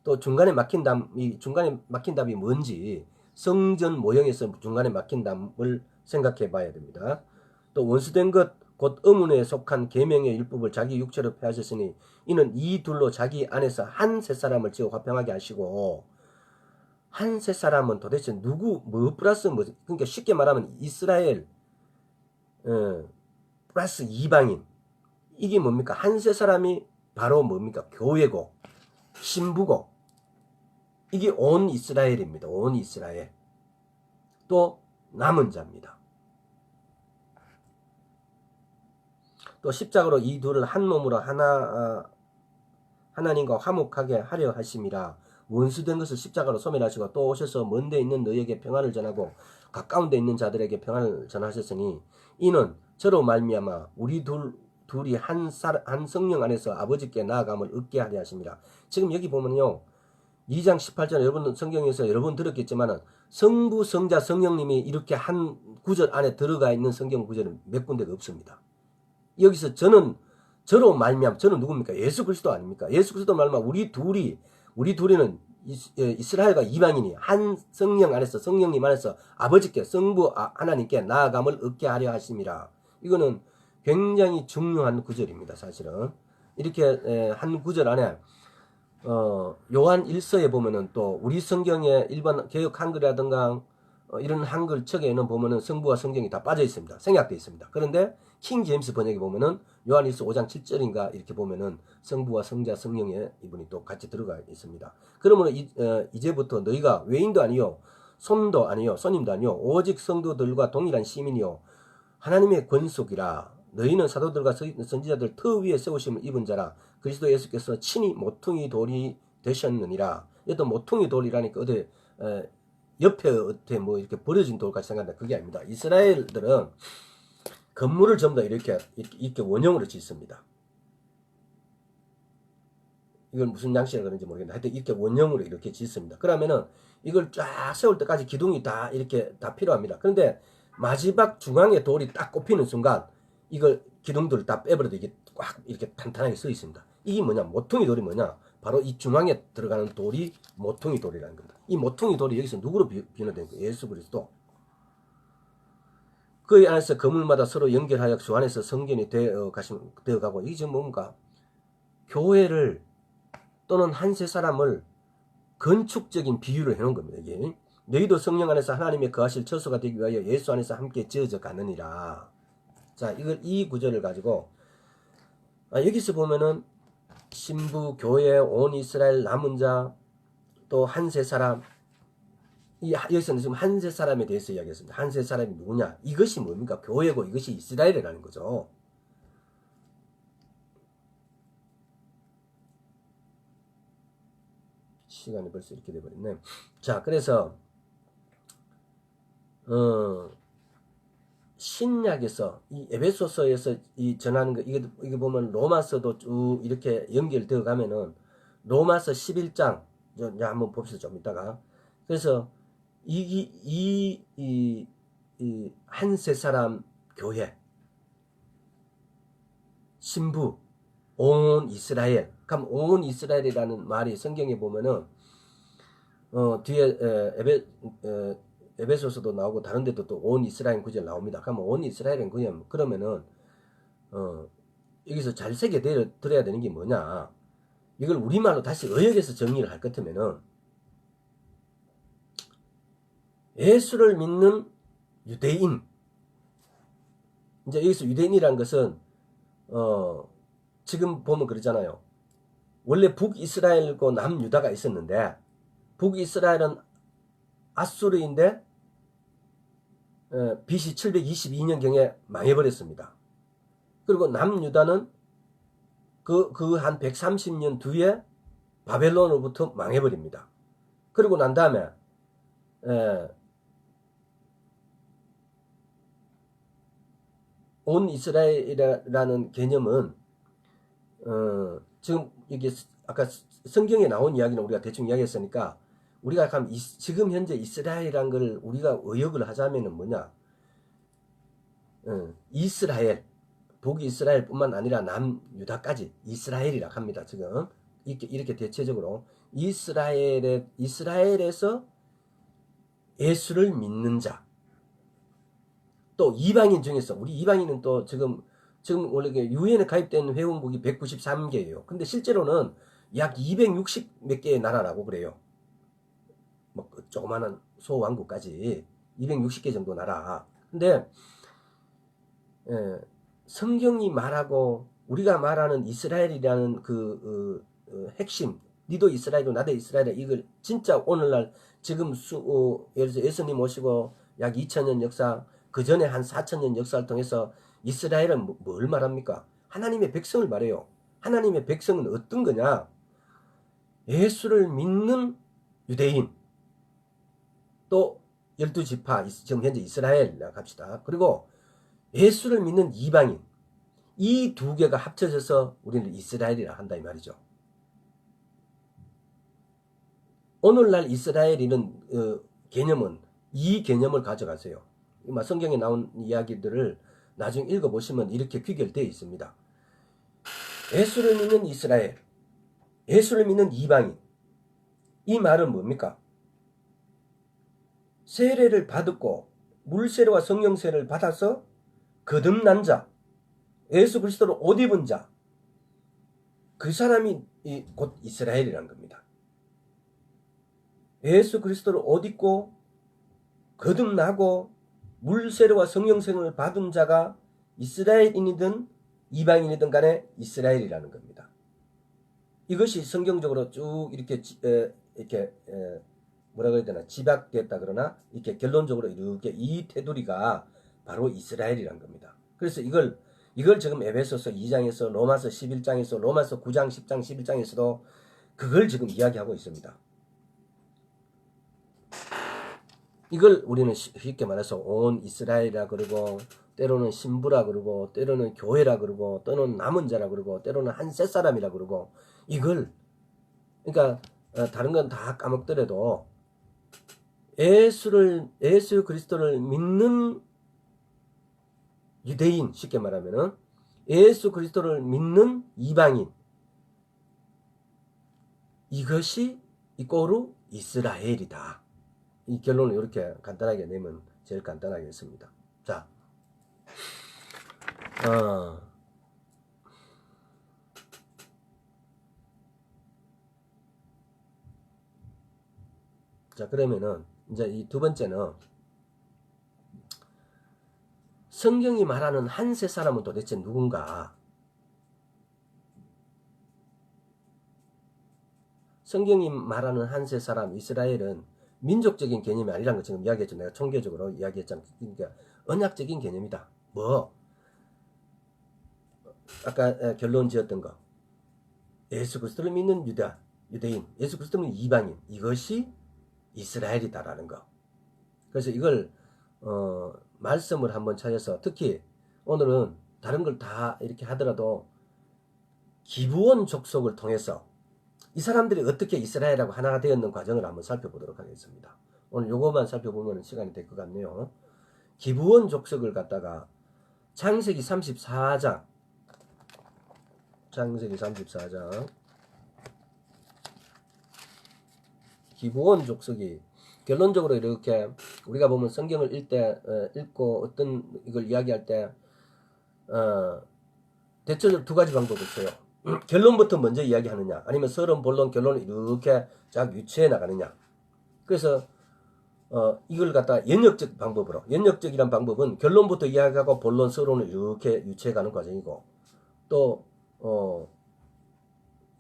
또 중간에 막힌 담이 뭔지 성전 모형에서 중간에 막힌 담을 생각해 봐야 됩니다. 또 원수된 것 곧 의문에 속한 계명의 율법을 자기 육체로 폐하셨으니 이는 이 둘로 자기 안에서 한 세 사람을 지어 화평하게 하시고. 한 세 사람은 도대체 누구 뭐 플러스 뭐 그러니까 쉽게 말하면 이스라엘 플러스 이방인 이게 뭡니까? 한 세 사람이 바로 뭡니까? 교회고 신부고 이게 온 이스라엘입니다. 온 이스라엘. 또 남은 자입니다. 또 십자가로 이 둘을 한 몸으로 하나님과 화목하게 하려 하심이라. 원수된 것을 십자가로 소멸하시고 또 오셔서 먼 데 있는 너희에게 평안을 전하고 가까운 데 있는 자들에게 평안을 전하셨으니 이는 저로 말미암아 우리 둘이 한 성령 안에서 아버지께 나아감을 얻게 하려 하십니다. 지금 여기 보면요. 2장 18절 여러분 성경에서 여러 번 들었겠지만은 성부, 성자, 성령님이 이렇게 한 구절 안에 들어가 있는 성경 구절은 몇 군데가 없습니다. 여기서 저로 말미암아 저는 누굽니까? 예수 그리스도 아닙니까? 예수 그리스도 말미암아 우리 둘이는 이스라엘과 이방인이 한 성령 안에서 성령님 안에서 아버지께 성부 하나님께 나아감을 얻게 하려 하심이라. 이거는 굉장히 중요한 구절입니다. 사실은 이렇게 한 구절 안에 요한 1서에 보면은 또 우리 성경에 일반 개역 한글이라든가 이런 한글 척에는 보면은 성부와 성령이 다 빠져 있습니다. 생략되어 있습니다. 그런데 킹 제임스 번역에 보면은 요한 1서 5장 7절인가 이렇게 보면은 성부와 성자 성령의 이분이 또 같이 들어가 있습니다. 그러면 이제부터 너희가 외인도 아니요 손도 아니요 손님도 아니요 오직 성도들과 동일한 시민이요 하나님의 권속이라. 너희는 사도들과 선지자들 터 위에 세우심을 입은 자라. 그리스도 예수께서 친히 모퉁이 돌이 되셨느니라. 이것도 모퉁이 돌이라니까 어디 옆에 어때 뭐 이렇게 버려진 돌같이 생각한다. 그게 아닙니다. 이스라엘들은 건물을 전부 다 이렇게 원형으로 짓습니다. 이걸 무슨 양식이라 그런지 모르겠는데 하여튼 이렇게 원형으로 이렇게 짓습니다. 그러면은 이걸 쫙 세울 때까지 기둥이 다 이렇게 다 필요합니다. 그런데 마지막 중앙에 돌이 딱 꼽히는 순간 이걸 기둥들을 다 빼버려도 이게 꽉 이렇게 탄탄하게 서 있습니다. 이게 뭐냐? 모퉁이 돌이 뭐냐? 바로 이 중앙에 들어가는 돌이 모퉁이 돌이라는 겁니다. 이 모퉁이 돌이 여기서 누구로 비유된 거예요? 예수 그리스도. 그 안에서 건물마다 서로 연결하여 주 안에서 성전이 되어가고 이게 지금 뭔가 교회를 또는 한 세 사람을 건축적인 비유를 해놓은 겁니다. 이게 너희도 성령 안에서 하나님의 거하실 처소가 되기 위하여 예수 안에서 함께 지어져 가느니라. 자, 이 구절을 가지고 여기서 보면은 신부, 교회, 온 이스라엘 남은 자, 또 한 세 사람, 여기서는 지금 한 세 사람에 대해서 이야기했습니다. 한 세 사람이 누구냐? 이것이 뭡니까? 교회고 이것이 이스라엘이라는 거죠. 시간이 벌써 이렇게 돼버렸네. 자, 그래서 신약에서 이 에베소서에서 이 전하는 거 이게 보면 로마서도 쭉 이렇게 연결되어 가면은 로마서 11장 한번 봅시다. 좀 이따가. 그래서 이 한 세 사람 교회 신부 온 이스라엘. 그럼 온 이스라엘이라는 말이 성경에 보면은 뒤에 에베소서도 나오고 다른 데도 또 온 이스라엘 구절 나옵니다. 그러면 온 이스라엘은 그러면은 여기서 잘 새겨 들어야 되는 게 뭐냐? 이걸 우리말로 다시 의역해서 정리를 할 것 같으면은 예수를 믿는 유대인. 이제 여기서 유대인이라는 것은 지금 보면 그러잖아요. 원래 북이스라엘과 남유다가 있었는데 북이스라엘은 아수르인데 BC 722년경에 망해버렸습니다. 그리고 남유다는 그 한 130년 뒤에 바벨론으로부터 망해버립니다. 그리고 난 다음에 온 이스라엘이라는 개념은 지금 이게 아까 성경에 나온 이야기는 우리가 대충 이야기했으니까 우리가 지금 현재 이스라엘이란 걸 우리가 의역을 하자면은 뭐냐? 이스라엘, 북이스라엘 뿐만 아니라 남유다까지 이스라엘이라 합니다. 지금 이렇게 대체적으로 이스라엘에서 예수를 믿는 자, 또 이방인 중에서 우리 이방인은 또 지금 원래 유엔에 가입된 회원국이 193개예요. 근데 실제로는 약 260 몇 개의 나라라고 그래요. 뭐 조그마한 소왕국까지 260개 정도 나라. 근데 성경이 말하고 우리가 말하는 이스라엘이라는 핵심, 니도 이스라엘이고 나도 이스라엘이다. 이걸 진짜 오늘날 지금 예를 들어서 예수님 오시고 약 2000년 역사, 그 전에 한 4000년 역사를 통해서 이스라엘은 뭘 말합니까? 하나님의 백성을 말해요. 하나님의 백성은 어떤 거냐? 예수를 믿는 유대인, 또 12지파, 지금 현재 이스라엘 합시다. 그리고 예수를 믿는 이방인, 이 두 개가 합쳐져서 우리는 이스라엘이라 한다 이 말이죠. 오늘날 이스라엘이는 개념은 이 개념을 가져가세요. 성경에 나온 이야기들을 나중에 읽어보시면 이렇게 귀결되어 있습니다. 예수를 믿는 이스라엘, 예수를 믿는 이방인, 이 말은 뭡니까? 세례를 받았고 물세례와 성령세례를 받아서 거듭난 자, 예수 그리스도로 옷 입은 자, 그 사람이 곧 이스라엘이란 겁니다. 예수 그리스도로 옷 입고 거듭나고 물세례와 성령세례를 받은 자가 이스라엘인이든 이방인이든 간에 이스라엘이라는 겁니다. 이것이 성경적으로 쭉 이렇게 뭐라고 해야 되나, 집약됐다 그러나 이렇게 결론적으로 이렇게 이 테두리가 바로 이스라엘이란 겁니다. 그래서 이걸 지금 에베소서 2장에서 로마서 11장에서 로마서 9장 10장 11장에서도 그걸 지금 이야기하고 있습니다. 이걸 우리는 쉽게 말해서 온 이스라엘이라 그러고, 때로는 신부라 그러고, 때로는 교회라 그러고, 때로는 남은 자라 그러고, 때로는 한 셋 사람이라 그러고, 이걸 그러니까 다른 건 다 까먹더라도 예수 그리스도를 믿는 유대인, 쉽게 말하면은 예수 그리스도를 믿는 이방인, 이것이 이꼬르 이스라엘이다. 이 결론을 이렇게 간단하게 내면 제일 간단하겠습니다. 자, 그러면은 이제 이 두 번째는 성경이 말하는 한 세 사람은 도대체 누군가? 성경이 말하는 한 세 사람, 이스라엘은 민족적인 개념이 아니라는 거 지금 이야기했죠. 내가 총계적으로 이야기했잖아. 그러니까 언약적인 개념이다. 뭐? 아까 결론 지었던 거. 예수 그리스도를 믿는 유대인, 예수 그리스도를 믿는 이방인, 이것이 이스라엘이다라는 거. 그래서 이걸 말씀을 한번 찾아서, 특히 오늘은 다른 걸 다 이렇게 하더라도 기브온 족속을 통해서 이 사람들이 어떻게 이스라엘하고 하나가 되었는 과정을 한번 살펴보도록 하겠습니다. 오늘 요거만 살펴보면 시간이 될 것 같네요. 기브온 족속을 갖다가 창세기 34장 기브온 족속이 결론적으로 이렇게 우리가 보면 성경을 읽고 어떤 이걸 이야기할 때 대체적으로 두 가지 방법이 있어요. 결론부터 먼저 이야기하느냐, 아니면 서론, 본론, 결론을 이렇게 쫙 유추해 나가느냐. 그래서 이걸 갖다 연역적 방법으로, 연역적이란 방법은 결론부터 이야기하고 본론, 서론을 이렇게 유추해 가는 과정이고, 또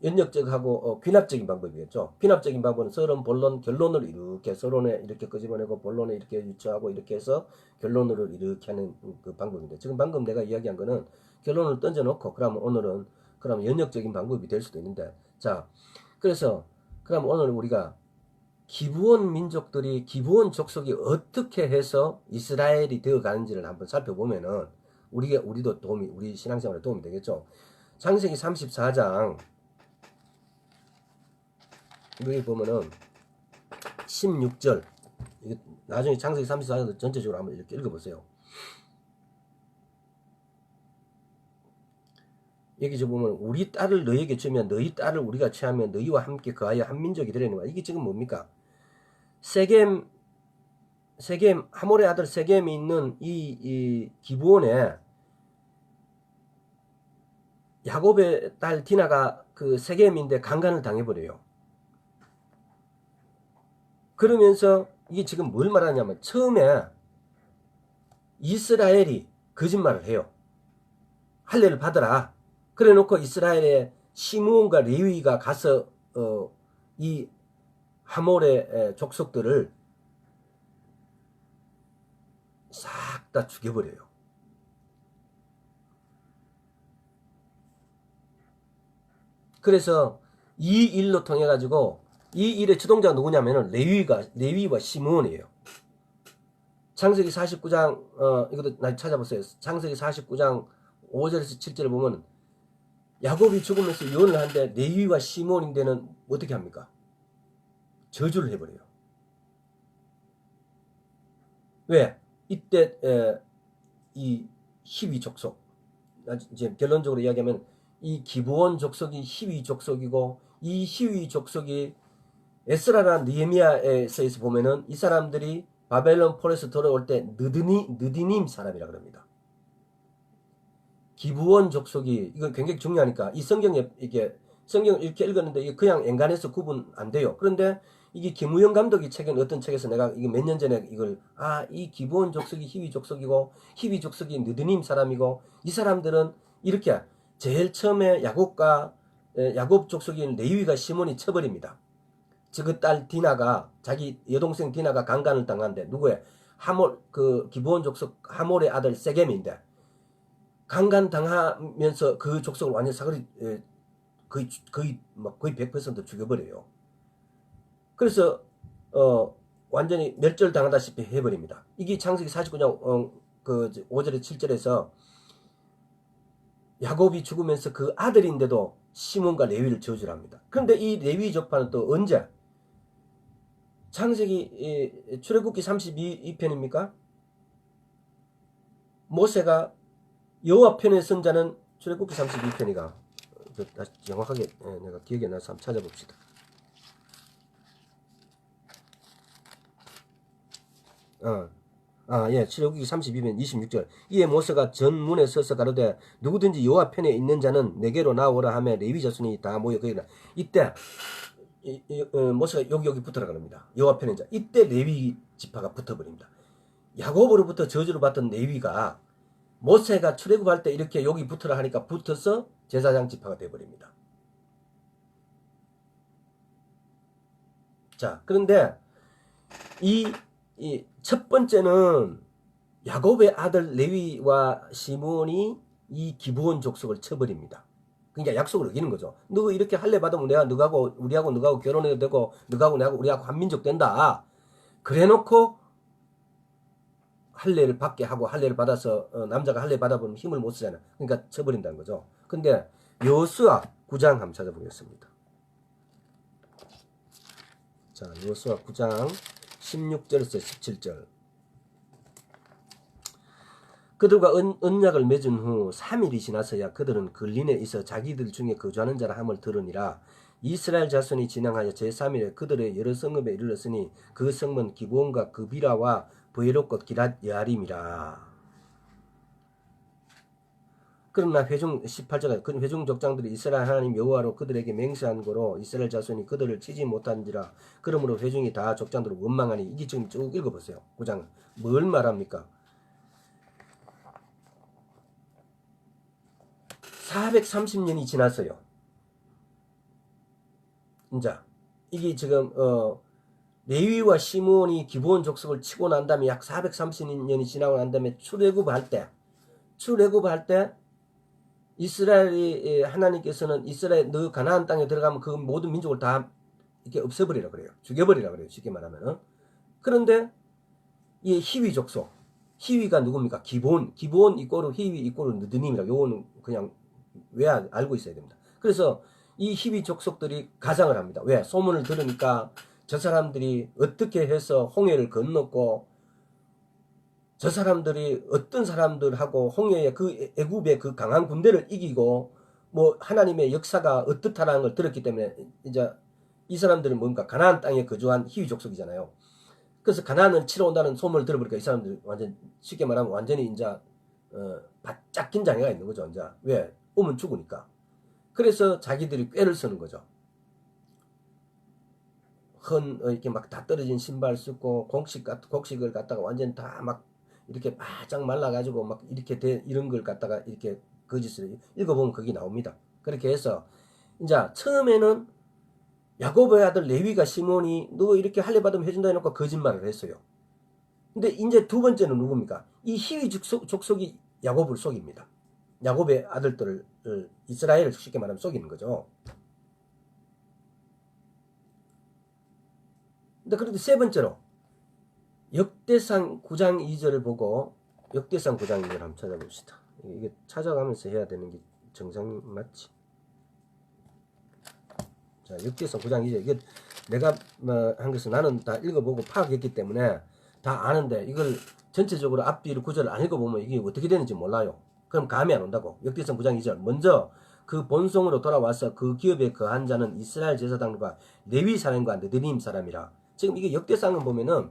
연역적하고 귀납적인 방법이겠죠. 귀납적인 방법은 서론, 본론, 결론을 이렇게 서론에 이렇게 끄집어내고 본론에 이렇게 유추하고 이렇게 해서 결론으로 이렇게 하는 그 방법인데, 지금 방금 내가 이야기한 거는 결론을 던져놓고 그러면 오늘은 그럼 연역적인 방법이 될 수도 있는데, 자, 그래서 그럼 오늘 우리가 기브온 민족들이, 기브온 족속이 어떻게 해서 이스라엘이 되어 가는지를 한번 살펴보면은 우리도 우리 신앙생활에 도움이 되겠죠. 창세기 34장 여기 보면은 16절, 나중에 창세기 34장 전체적으로 한번 이렇게 읽어보세요. 여기 보면 우리 딸을 너희에게 주면 너희 딸을 우리가 취하면 너희와 함께 거하여 한 민족이 되려는 거야. 이게 지금 뭡니까? 세겜 하몰의 아들 세겜이 있는 이 기브온에 야곱의 딸 디나가 그 세겜인데 강간을 당해버려요. 그러면서 이게 지금 뭘 말하냐면, 처음에 이스라엘이 거짓말을 해요. 할례를 받으라. 그래 놓고 이스라엘의 시므온과 레위가 가서 이 하몰의 족속들을 싹 다 죽여버려요. 그래서 이 일로 통해 가지고 이 일의 주동자가 누구냐면은 레위와 시므온이에요. 창세기 49장 이것도 나 찾아보세요. 창세기 49장 5절에서 7절을 보면 야곱이 죽으면서 이혼을 하는데 레위와 시몬인데는 어떻게 합니까? 저주를 해버려요. 왜? 이때 이 히위 족속, 이제 결론적으로 이야기하면 이 기브온 족속이 히위 족속이고, 이 히위 족속이 에스라나 느헤미야에서 보면은 이 사람들이 바벨론 폴에서 돌아올 때 느디님 사람이라 그럽니다. 기브온 족속이, 이건 굉장히 중요하니까 이 성경에 이게 성경을 이렇게 읽었는데 이게 그냥 엔간해서 구분 안 돼요. 그런데 이게 김우영 감독이 책인 어떤 책에서 내가 이게 몇 년 전에 이걸 이 기브온 족속이 히위 족속이고 히위 족속이 느드님 사람이고, 이 사람들은 이렇게 제일 처음에 야곱 족속인 레위가 시몬이 쳐버립니다. 그 딸 디나가, 자기 여동생 디나가 강간을 당하는데, 누구의 그 기브온 족속 하몰의 아들 세겜인데 강간 당하면서 그 족속을 완전 사거리 거의 100% 죽여버려요. 그래서 완전히 멸절당하다시피 해버립니다. 이게 창세기 49장 5절에 7절에서 야곱이 죽으면서 그 아들인데도 시몬과 레위를 저주를 합니다. 그런데 이 레위 족파는 또 언제? 창세기 출애굽기 32편입니까? 모세가 여호와 편의 선자는 출애굽기 32편이가 다시 정확하게 내가 기억이 안 나서 한번 찾아봅시다. 출애굽기 32편 26절. 이에 모세가 전문에 서서 가로되 누구든지 여호와 편에 있는 자는 내게로 나오라 하며 레위 자손이 다 모여 거기라. 이때 모세가 여기 붙어라 그럽니다. 여호와 편의 자. 이때 레위 지파가 붙어버립니다. 야곱으로부터 저주를 받던 레위가 모세가 출애굽할 때 이렇게 여기 붙어라 하니까 붙어서 제사장 지파가 되어버립니다. 자, 그런데 이 첫 번째는 야곱의 아들 레위와 시몬이 이 기브온 족속을 쳐버립니다. 그러니까 약속을 어기는 거죠. 너 이렇게 할례 받으면 내가 우리하고 결혼해도 되고 너하고 우리하고 한민족 된다. 그래놓고 할례를 받게 하고, 할례를 받아서 남자가 할례 받아보면 힘을 못 쓰잖아. 그러니까 쳐버린다는 거죠. 근데 여호수아 9장 한번 찾아보겠습니다. 자, 여호수아 9장 16절에서 17절. 그들과 언약을 맺은 후 3일이 지나서야 그들은 근린에 있어 자기들 중에 거주하는 자라 함을 들으니라. 이스라엘 자손이 진행하여 제3일에 그들의 여러 성읍에 이르렀으니 그 성문 기브온과 그비라와 브에롯과 기랏 여아림이라. 그러나 회중 18절에 그 회중 족장들이 이스라엘 하나님 여호와로 그들에게 맹세한 거로 이스라엘 자손이 그들을 치지 못한지라. 그러므로 회중이 다 족장들을 원망하니. 이게 지금 쭉 읽어보세요. 9장은 뭘 말합니까? 430년이 지났어요. 이제 이게 지금 레위와 시몬이 기브온 족속을 치고 난 다음에 약 430년이 지나고 난 다음에 출애굽할 때 이스라엘이 하나님께서는 이스라엘 너 가나안 땅에 들어가면 그 모든 민족을 다 이렇게 없애버리라 그래요. 죽여버리라 그래요. 쉽게 말하면은. 그런데 이 히위 족속, 히위가 누굽니까? 기브온 이꼬르 히위 이꼬르 느드님이라. 요거는 그냥 왜 알고 있어야 됩니다. 그래서 이 히위 족속들이 가장을 합니다. 왜? 소문을 들으니까 저 사람들이 어떻게 해서 홍해를 건넜고, 저 사람들이 어떤 사람들하고 홍해의 그 애굽의 그 강한 군대를 이기고 뭐 하나님의 역사가 어떻다라는 걸 들었기 때문에 이제 이 사람들은 뭔가 가나안 땅에 거주한 히위 족속이잖아요. 그래서 가나안을 치러 온다는 소문을 들어보니까 이 사람들이 완전 쉽게 말하면 완전히 이제 바짝 긴장해가 있는 거죠. 이제 왜? 오면 죽으니까. 그래서 자기들이 꾀를 쓰는 거죠. 이렇게 막 다 떨어진 신발 쓰고 곡식을 갖다가 완전 다 막 이렇게 바짝 말라가지고 막 이렇게 이런 걸 갖다가 이렇게 거짓을 읽어보면 거기 나옵니다. 그렇게 해서 이제 처음에는 야곱의 아들 레위가 시몬이 너 이렇게 할례 받으면 해준다 해놓고 거짓말을 했어요. 근데 이제 두 번째는 누굽니까? 이 히위 족속이 야곱을 속입니다. 야곱의 아들들을 이스라엘을 쉽게 말하면 속이는 거죠. 근데 그런데 세 번째로 역대상 9장 2절을 보고 역대상 9장 2절 한번 찾아봅시다. 이게 찾아가면서 해야 되는 게 정상 맞지? 자, 역대상 9장 2절. 이게 내가 한 것은 나는 다 읽어보고 파악했기 때문에 다 아는데 이걸 전체적으로 앞뒤를 구절을 안 읽어보면 이게 어떻게 되는지 몰라요. 그럼 감이 안 온다고. 역대상 9장 2절. 먼저 그 본성으로 돌아와서 그 기업에 거한 자는 이스라엘 제사장과 레위 사람과 느드님 사람이라. 지금 이게 역대상을 보면은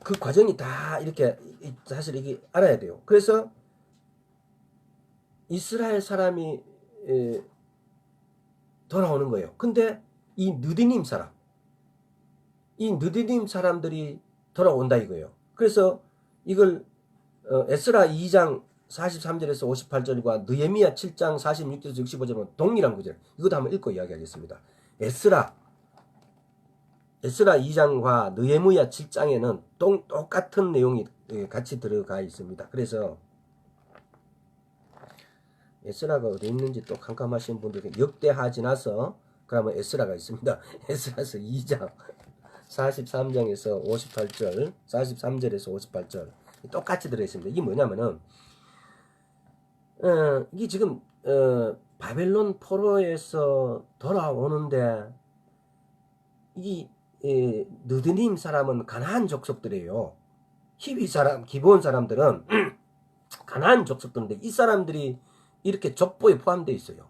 그 과정이 다 이렇게 사실 이게 알아야 돼요. 그래서 이스라엘 사람이 돌아오는 거예요. 근데 이 느디님 사람들이 돌아온다 이거예요. 그래서 이걸 에스라 2장 43절에서 58절과 느헤미야 7장 46절에서 65절은 동일한 구절. 이것도 한번 읽고 이야기하겠습니다. 에스라 2장과 느헤미야 7장에는 똑같은 내용이 같이 들어가 있습니다. 그래서 에스라가 어디 있는지 또 깜깜하신 분들에게 역대하 지나서 그러면 에스라가 있습니다. 에스라서 2장 43장에서 58절 43절에서 58절 똑같이 들어있습니다. 이게 뭐냐면은 이게 지금 바벨론 포로에서 돌아오는데 이 느드님 사람은 가나안 족속들이에요. 히위 사람, 기브온 사람들은 가나안 족속들인데 이 사람들이 이렇게 족보에 포함되어 있어요.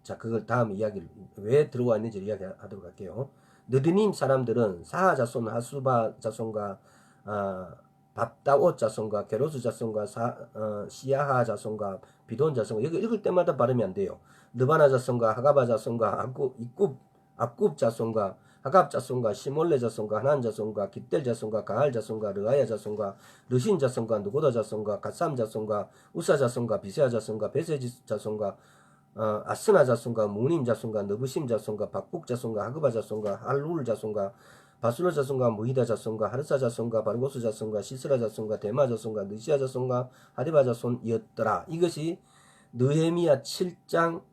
자, 그걸 다음 이야기를 왜 들어와 있는지 이야기하도록 할게요. 느드님 사람들은 사하 자손, 하수바 자손과 밥다옷 자손과 게로스 자손과 시야하 자손과 비돈 자손과 여기 읽을 때마다 발음이 안 돼요. 느바나 자손과 하가바 자손과 압굽 자손과 하갑 자손과 시몰레 자손과 하난 자손과 깃델 자손과 가할 자손과 르아야 자손과 르신 자손과 누고다 자손과 갓삼 자손과 우사 자손과 비세아 자손과 베세지 자손과 아스나 자손과 무님 자손과 느부심 자손과 박북 자손과 하그바 자손과 할룰 자손과 바술로 자손과 무히다 자손과 하르사 자손과 바르고스 자손과 시스라 자손과 데마 자손과 느시아 자손과 하리바 자손이었더라. 이것이 느헤미야 7장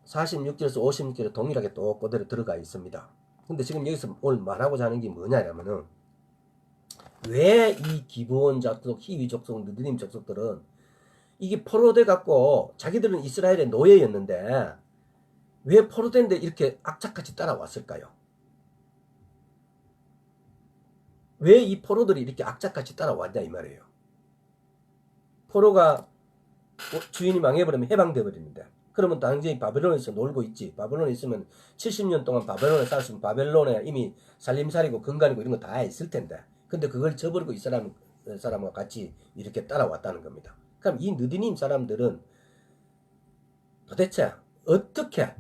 46절에서 56절에 동일하게 또 그대로 들어가 있습니다. 근데 지금 여기서 오늘 말하고자 하는 게 뭐냐면은 왜 이 기브온 족속, 히위 족속, 느드님 족속들은 이게 포로돼 갖고 자기들은 이스라엘의 노예였는데 왜 포로된데 이렇게 악착같이 따라왔을까요? 왜 이 포로들이 이렇게 악착같이 따라왔냐 이 말이에요. 포로가 주인이 망해버리면 해방돼 버리는데 그러면 당연히 바벨론에서 놀고 있지. 바벨론에 있으면 70년 동안 바벨론에 살았으면 바벨론에 이미 살림살이고 건강이고 이런 거 다 있을 텐데 근데 그걸 저버리고 이 사람과 같이 이렇게 따라왔다는 겁니다. 그럼 이 느디님 사람들은 도대체 어떻게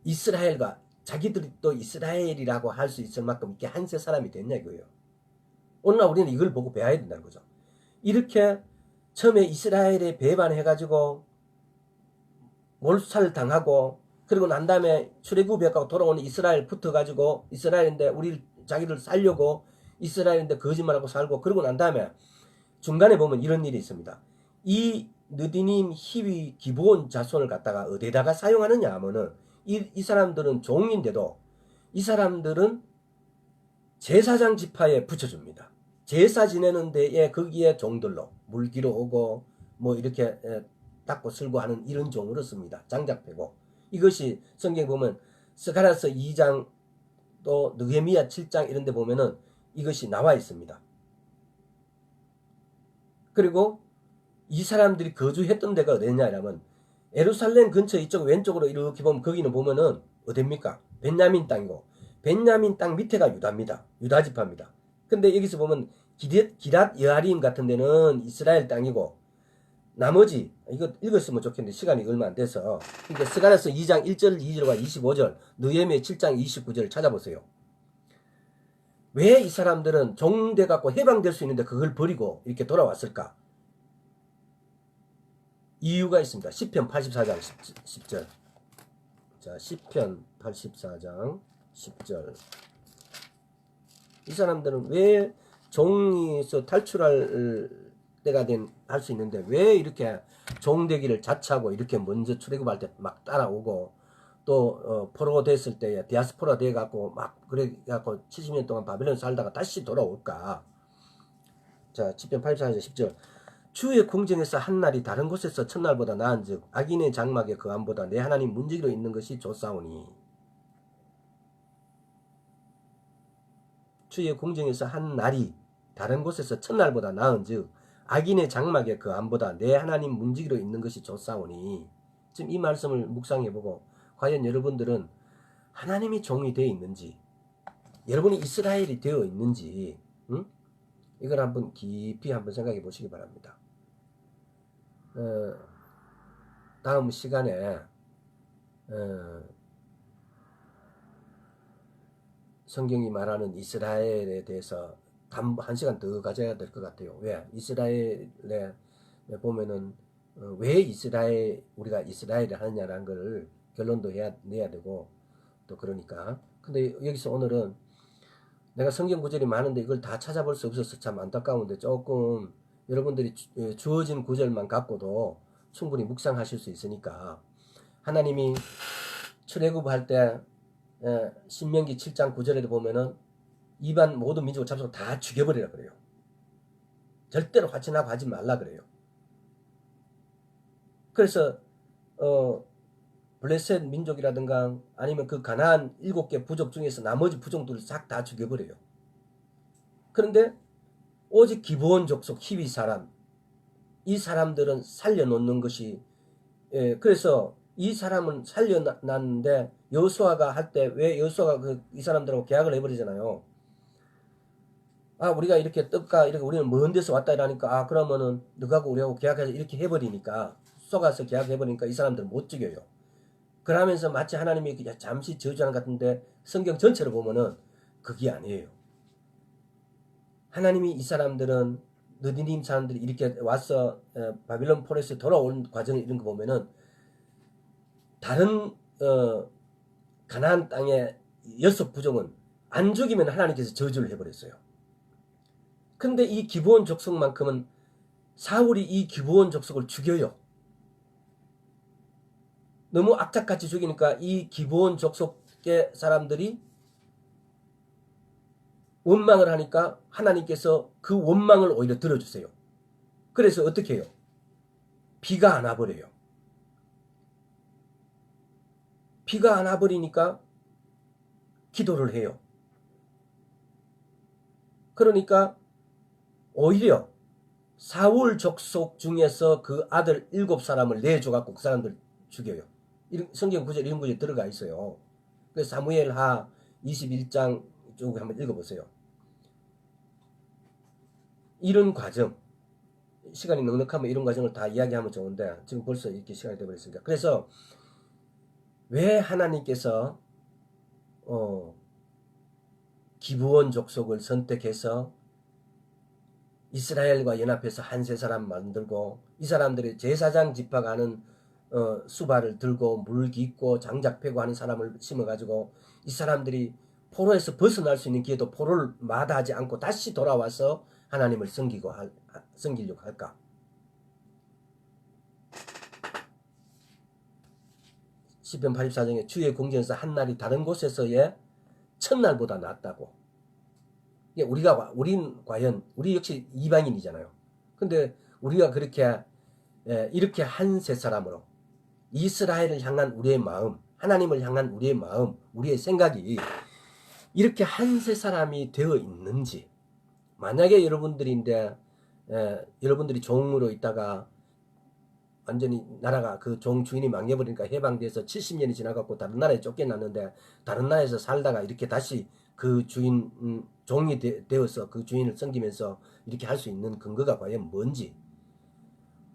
이스라엘과 자기들이 또 이스라엘이라고 할 수 있을 만큼 이렇게 한세 사람이 됐냐 이거예요. 오늘날 우리는 이걸 보고 배워야 된다는 거죠. 이렇게 처음에 이스라엘에 배반해가지고 몰살 당하고 그리고 난 다음에 출애굽해가고 돌아오는 이스라엘 붙어가지고 이스라엘인데 자기를 살려고 이스라엘인데 거짓말하고 살고 그러고 난 다음에 중간에 보면 이런 일이 있습니다. 이 느디님 히위 기브온 자손을 갖다가 어디다가 사용하느냐 하면은 이 사람들은 종인데도 이 사람들은 제사장 지파에 붙여줍니다. 제사 지내는 데에 거기에 종들로 물기로 오고 뭐 이렇게 닦고 쓸고 하는 이런 종으로 씁니다. 장작패고 이것이 성경에 보면 스가랴서 2장 또 느헤미야 7장 이런 데 보면은 이것이 나와 있습니다. 그리고 이 사람들이 거주했던 데가 어디냐면 예루살렘 근처 이쪽 왼쪽으로 이렇게 보면 거기는 보면은 어딥니까? 벤야민 땅이고 벤야민 땅 밑에가 유다입니다. 유다 지파입니다. 근데 여기서 보면 기랏 여아림 같은 데는 이스라엘 땅이고 나머지 이거 읽었으면 좋겠는데 시간이 얼마 안 돼서 그러니까 스가랴서 2장 1절 2절과 25절 느헤미야 7장 29절을 찾아보세요. 왜 이 사람들은 종돼 갖고 해방될 수 있는데 그걸 버리고 이렇게 돌아왔을까? 이유가 있습니다. 시편 84장 10절. 자, 시편 84장 10절. 이 사람들은 왜 종에서 탈출할 때가 할 수 있는데 왜 이렇게 종되기를 자처하고 이렇게 먼저 출애굽할 때 막 따라오고 또 포로 됐을 때 디아스포라 돼갖고 막 그래갖고 70년 동안 바벨론 살다가 다시 돌아올까? 자, 10편 84절 10절. 주의 궁정에서 한날이 다른 곳에서 첫날보다 나은즉 악인의 장막에 거함보다 내 하나님 문지기로 있는 것이 좋사오니. 주의 궁정에서 한날이 다른 곳에서 첫날보다 나은즉 악인의 장막에 거함보다 내 하나님 문지기로 있는 것이 좋사오니. 지금 이 말씀을 묵상해보고 과연 여러분들은 하나님이 종이 되어 있는지, 여러분이 이스라엘이 되어 있는지, 이걸 한번 깊이 한번 생각해 보시기 바랍니다. 다음 시간에 성경이 말하는 이스라엘에 대해서 한 시간 더 가져야 될 것 같아요. 왜? 이스라엘에 보면은 왜 우리가 이스라엘을 하느냐라는 걸 결론도 내야 되고, 또 그러니까. 근데 여기서 오늘은 내가 성경 구절이 많은데 이걸 다 찾아볼 수 없어서 참 안타까운데, 조금 여러분들이 주어진 구절만 갖고도 충분히 묵상하실 수 있으니까, 하나님이 출애굽할 때 신명기 7장 9절에도 보면은 이반 모든 민족을 잡아서 다 죽여버리라 그래요. 절대로 화친하고 하지 말라 그래요. 그래서 블레셋 민족이라든가 아니면 그 가나안 7개 부족 중에서 나머지 부족들을 싹 다 죽여버려요. 그런데 오직 기브온 족속 히위 사람, 이 사람들은 살려놓는 것이, 그래서 이 사람은 살려놨는데 여호수아가 할 때 왜 여호수아가 이 사람들하고 계약을 해버리잖아요. 아, 우리가 이렇게 떡가 이렇게 우리는 먼 데서 왔다 이러니까, 아, 그러면은 너하고 우리하고 계약해서 이렇게 해버리니까, 속아서 계약해버리니까 이 사람들은 못 죽여요. 그러면서 마치 하나님이 그냥 잠시 저주하는 것 같은데, 성경 전체를 보면은 그게 아니에요. 하나님이 이 사람들은, 느디님 사람들이 이렇게 와서 바빌론 포로에서 돌아온 과정을 이런 거 보면은, 다른 가나안 땅의 6부족은 안 죽이면 하나님께서 저주를 해버렸어요. 근데 이 기브온 족속만큼은 사울이 이 기브온 족속을 죽여요. 너무 악착같이 죽이니까 이 기브온 족속의 사람들이 원망을 하니까 하나님께서 그 원망을 오히려 들어주세요. 그래서 어떻게 해요? 비가 안 와버려요. 비가 안 와버리니까 기도를 해요. 그러니까 오히려 사울 족속 중에서 그 아들 7사람을 내줘갖고 그 사람들 죽여요. 성경 구절 이런 구절이 들어가 있어요. 그래서 사무엘하 21장 쭉 한번 읽어보세요. 이런 과정, 시간이 넉넉하면 이런 과정을 다 이야기하면 좋은데 지금 벌써 이렇게 시간이 되어버렸으니까. 그래서 왜 하나님께서 기브온 족속을 선택해서 이스라엘과 연합해서 한 세 사람 만들고, 이 사람들이 제사장 집합하는 수발을 들고 물 깃고 장작 패고 하는 사람을 심어가지고, 이 사람들이 포로에서 벗어날 수 있는 기회도 포로를 마다하지 않고 다시 돌아와서 하나님을 섬기려고 할까? 시편 84장에 주의 궁전에서 한날이 다른 곳에서의 첫날보다 낫다고. 우린 과연, 우리 역시 이방인이잖아요. 근데 우리가 그렇게, 이렇게 한 세 사람으로 이스라엘을 향한 우리의 마음, 하나님을 향한 우리의 마음, 우리의 생각이 이렇게 한 세 사람이 되어 있는지, 만약에 여러분들인데, 여러분들이 종으로 있다가 완전히 나라가 그 종 주인이 망해버리니까 해방돼서 70년이 지나갖고 다른 나라에 쫓겨났는데, 다른 나라에서 살다가 이렇게 다시 그 주인, 종이 되어서 그 주인을 섬기면서 이렇게 할 수 있는 근거가 과연 뭔지.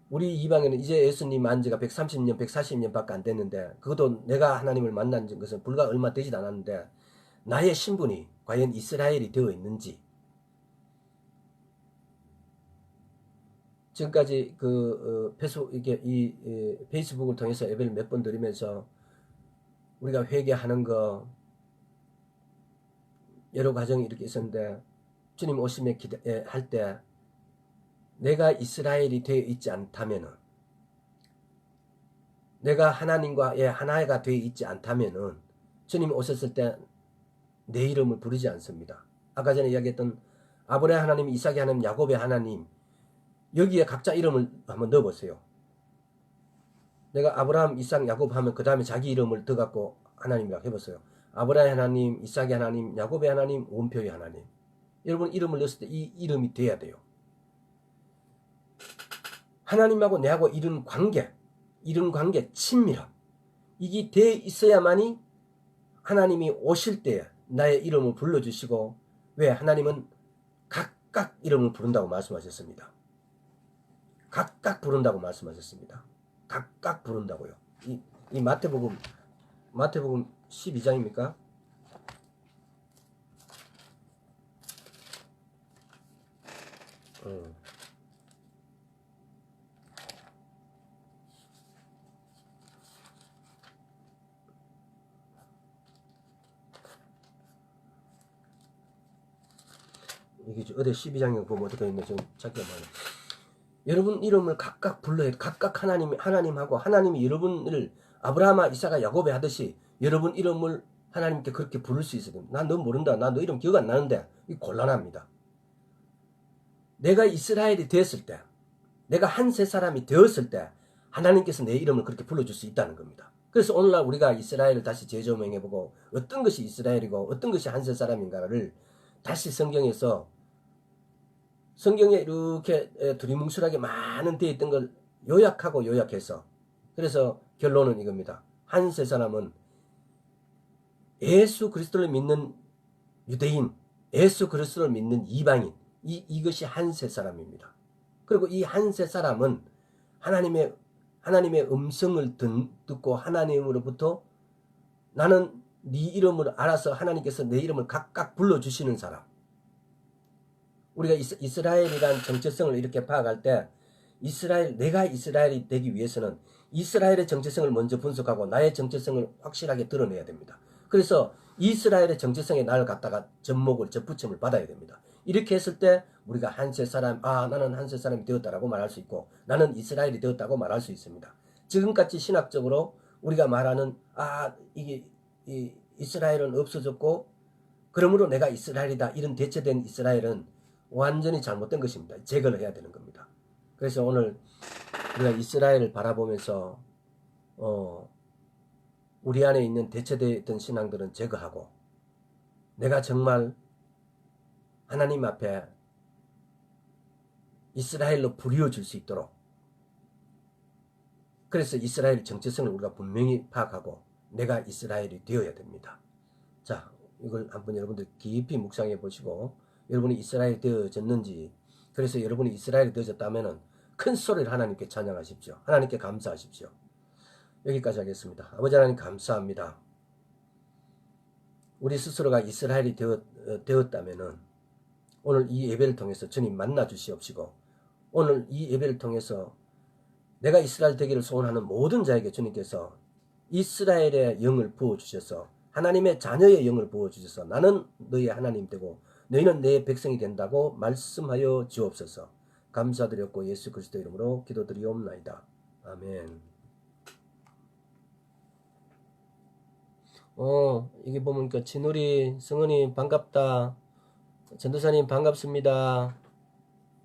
우리 이방에는 이제 예수님 안 지가 130년, 140년 밖에 안 됐는데, 그것도 내가 하나님을 만난 것은 불과 얼마 되지도 않았는데, 나의 신분이 과연 이스라엘이 되어 있는지. 지금까지 페이스북을 통해서 예배를 몇 번 드리면서 우리가 회개하는 거, 여러 과정이 이렇게 있었는데, 주님 오심에 할 때 내가 이스라엘이 되어 있지 않다면은, 내가 하나님과의 하나가 되어 있지 않다면은 주님이 오셨을 때 내 이름을 부르지 않습니다. 아까 전에 이야기했던 아브라함 하나님, 이삭의 하나님, 야곱의 하나님, 여기에 각자 이름을 한번 넣어보세요. 내가 아브라함, 이삭, 야곱 하면 그 다음에 자기 이름을 더 갖고 하나님이라고 해보세요. 아브라함 하나님, 이삭의 하나님, 야곱의 하나님, 원표의 하나님. 여러분 이름을 넣었을 때 이 이름이 돼야 돼요. 하나님하고 내하고 이런 관계, 친밀함, 이게 돼 있어야만이 하나님이 오실 때 나의 이름을 불러주시고, 왜 하나님은 각각 이름을 부른다고 말씀하셨습니다. 각각 부른다고 말씀하셨습니다. 각각 부른다고요. 이 마태복음 12장입니까? 이게 어디 12장에 보면 어떻게 있는지 좀 찾기 어려워요. 여러분 이름을 각각 불러야 돼. 각각 하나님하고 하나님이 여러분을 아브라함, 이삭아, 야곱에 하듯이 여러분 이름을 하나님께 그렇게 부를 수 있어야 됩니다. 난 너 모른다. 난 너 이름 기억 안 나는데. 이 곤란합니다. 내가 이스라엘이 되었을 때, 내가 한 세 사람이 되었을 때 하나님께서 내 이름을 그렇게 불러줄 수 있다는 겁니다. 그래서 오늘날 우리가 이스라엘을 다시 재조명해보고 어떤 것이 이스라엘이고 어떤 것이 한 세 사람인가를 다시 성경에 이렇게 두리뭉술하게 많은 데에 있던 걸 요약해서, 그래서 결론은 이겁니다. 한 세 사람은 예수 그리스도를 믿는 유대인, 예수 그리스도를 믿는 이방인, 이것이 한 세 사람입니다. 그리고 이 한 세 사람은 하나님의 음성을 듣고 하나님으로부터 나는 네 이름을 알아서 하나님께서 내 이름을 각각 불러주시는 사람. 우리가 이스라엘이란 정체성을 이렇게 파악할 때 내가 이스라엘이 되기 위해서는 이스라엘의 정체성을 먼저 분석하고 나의 정체성을 확실하게 드러내야 됩니다. 그래서 이스라엘의 정체성에 나를 갖다가 접붙임을 받아야 됩니다. 이렇게 했을 때 우리가 한세 사람, 나는 한세 사람이 되었다라고 말할 수 있고 나는 이스라엘이 되었다고 말할 수 있습니다. 지금까지 신학적으로 우리가 말하는 이스라엘은 없어졌고 그러므로 내가 이스라엘이다, 이런 대체된 이스라엘은 완전히 잘못된 것입니다. 제거를 해야 되는 겁니다. 그래서 오늘 우리가 이스라엘을 바라보면서 우리 안에 있는 대체되어 있던 신앙들은 제거하고 내가 정말 하나님 앞에 이스라엘로 부리어줄 수 있도록, 그래서 이스라엘 정체성을 우리가 분명히 파악하고 내가 이스라엘이 되어야 됩니다. 자, 이걸 한번 여러분들 깊이 묵상해 보시고 여러분이 이스라엘이 되어졌는지, 그래서 여러분이 이스라엘이 되어졌다면 큰 소리를 하나님께 찬양하십시오. 하나님께 감사하십시오. 여기까지 하겠습니다. 아버지 하나님 감사합니다. 우리 스스로가 이스라엘이 되었다면 오늘 이 예배를 통해서 주님 만나 주시옵시고, 오늘 이 예배를 통해서 내가 이스라엘 되기를 소원하는 모든 자에게 주님께서 이스라엘의 영을 부어주셔서 하나님의 자녀의 영을 부어주셔서 나는 너의 하나님 되고 너희는 내 백성이 된다고 말씀하여 주옵소서. 감사드렸고 예수 그리스도 이름으로 기도드리옵나이다. 아멘. 이게 보니까 진우리 성은이 반갑다. 전도사님 반갑습니다.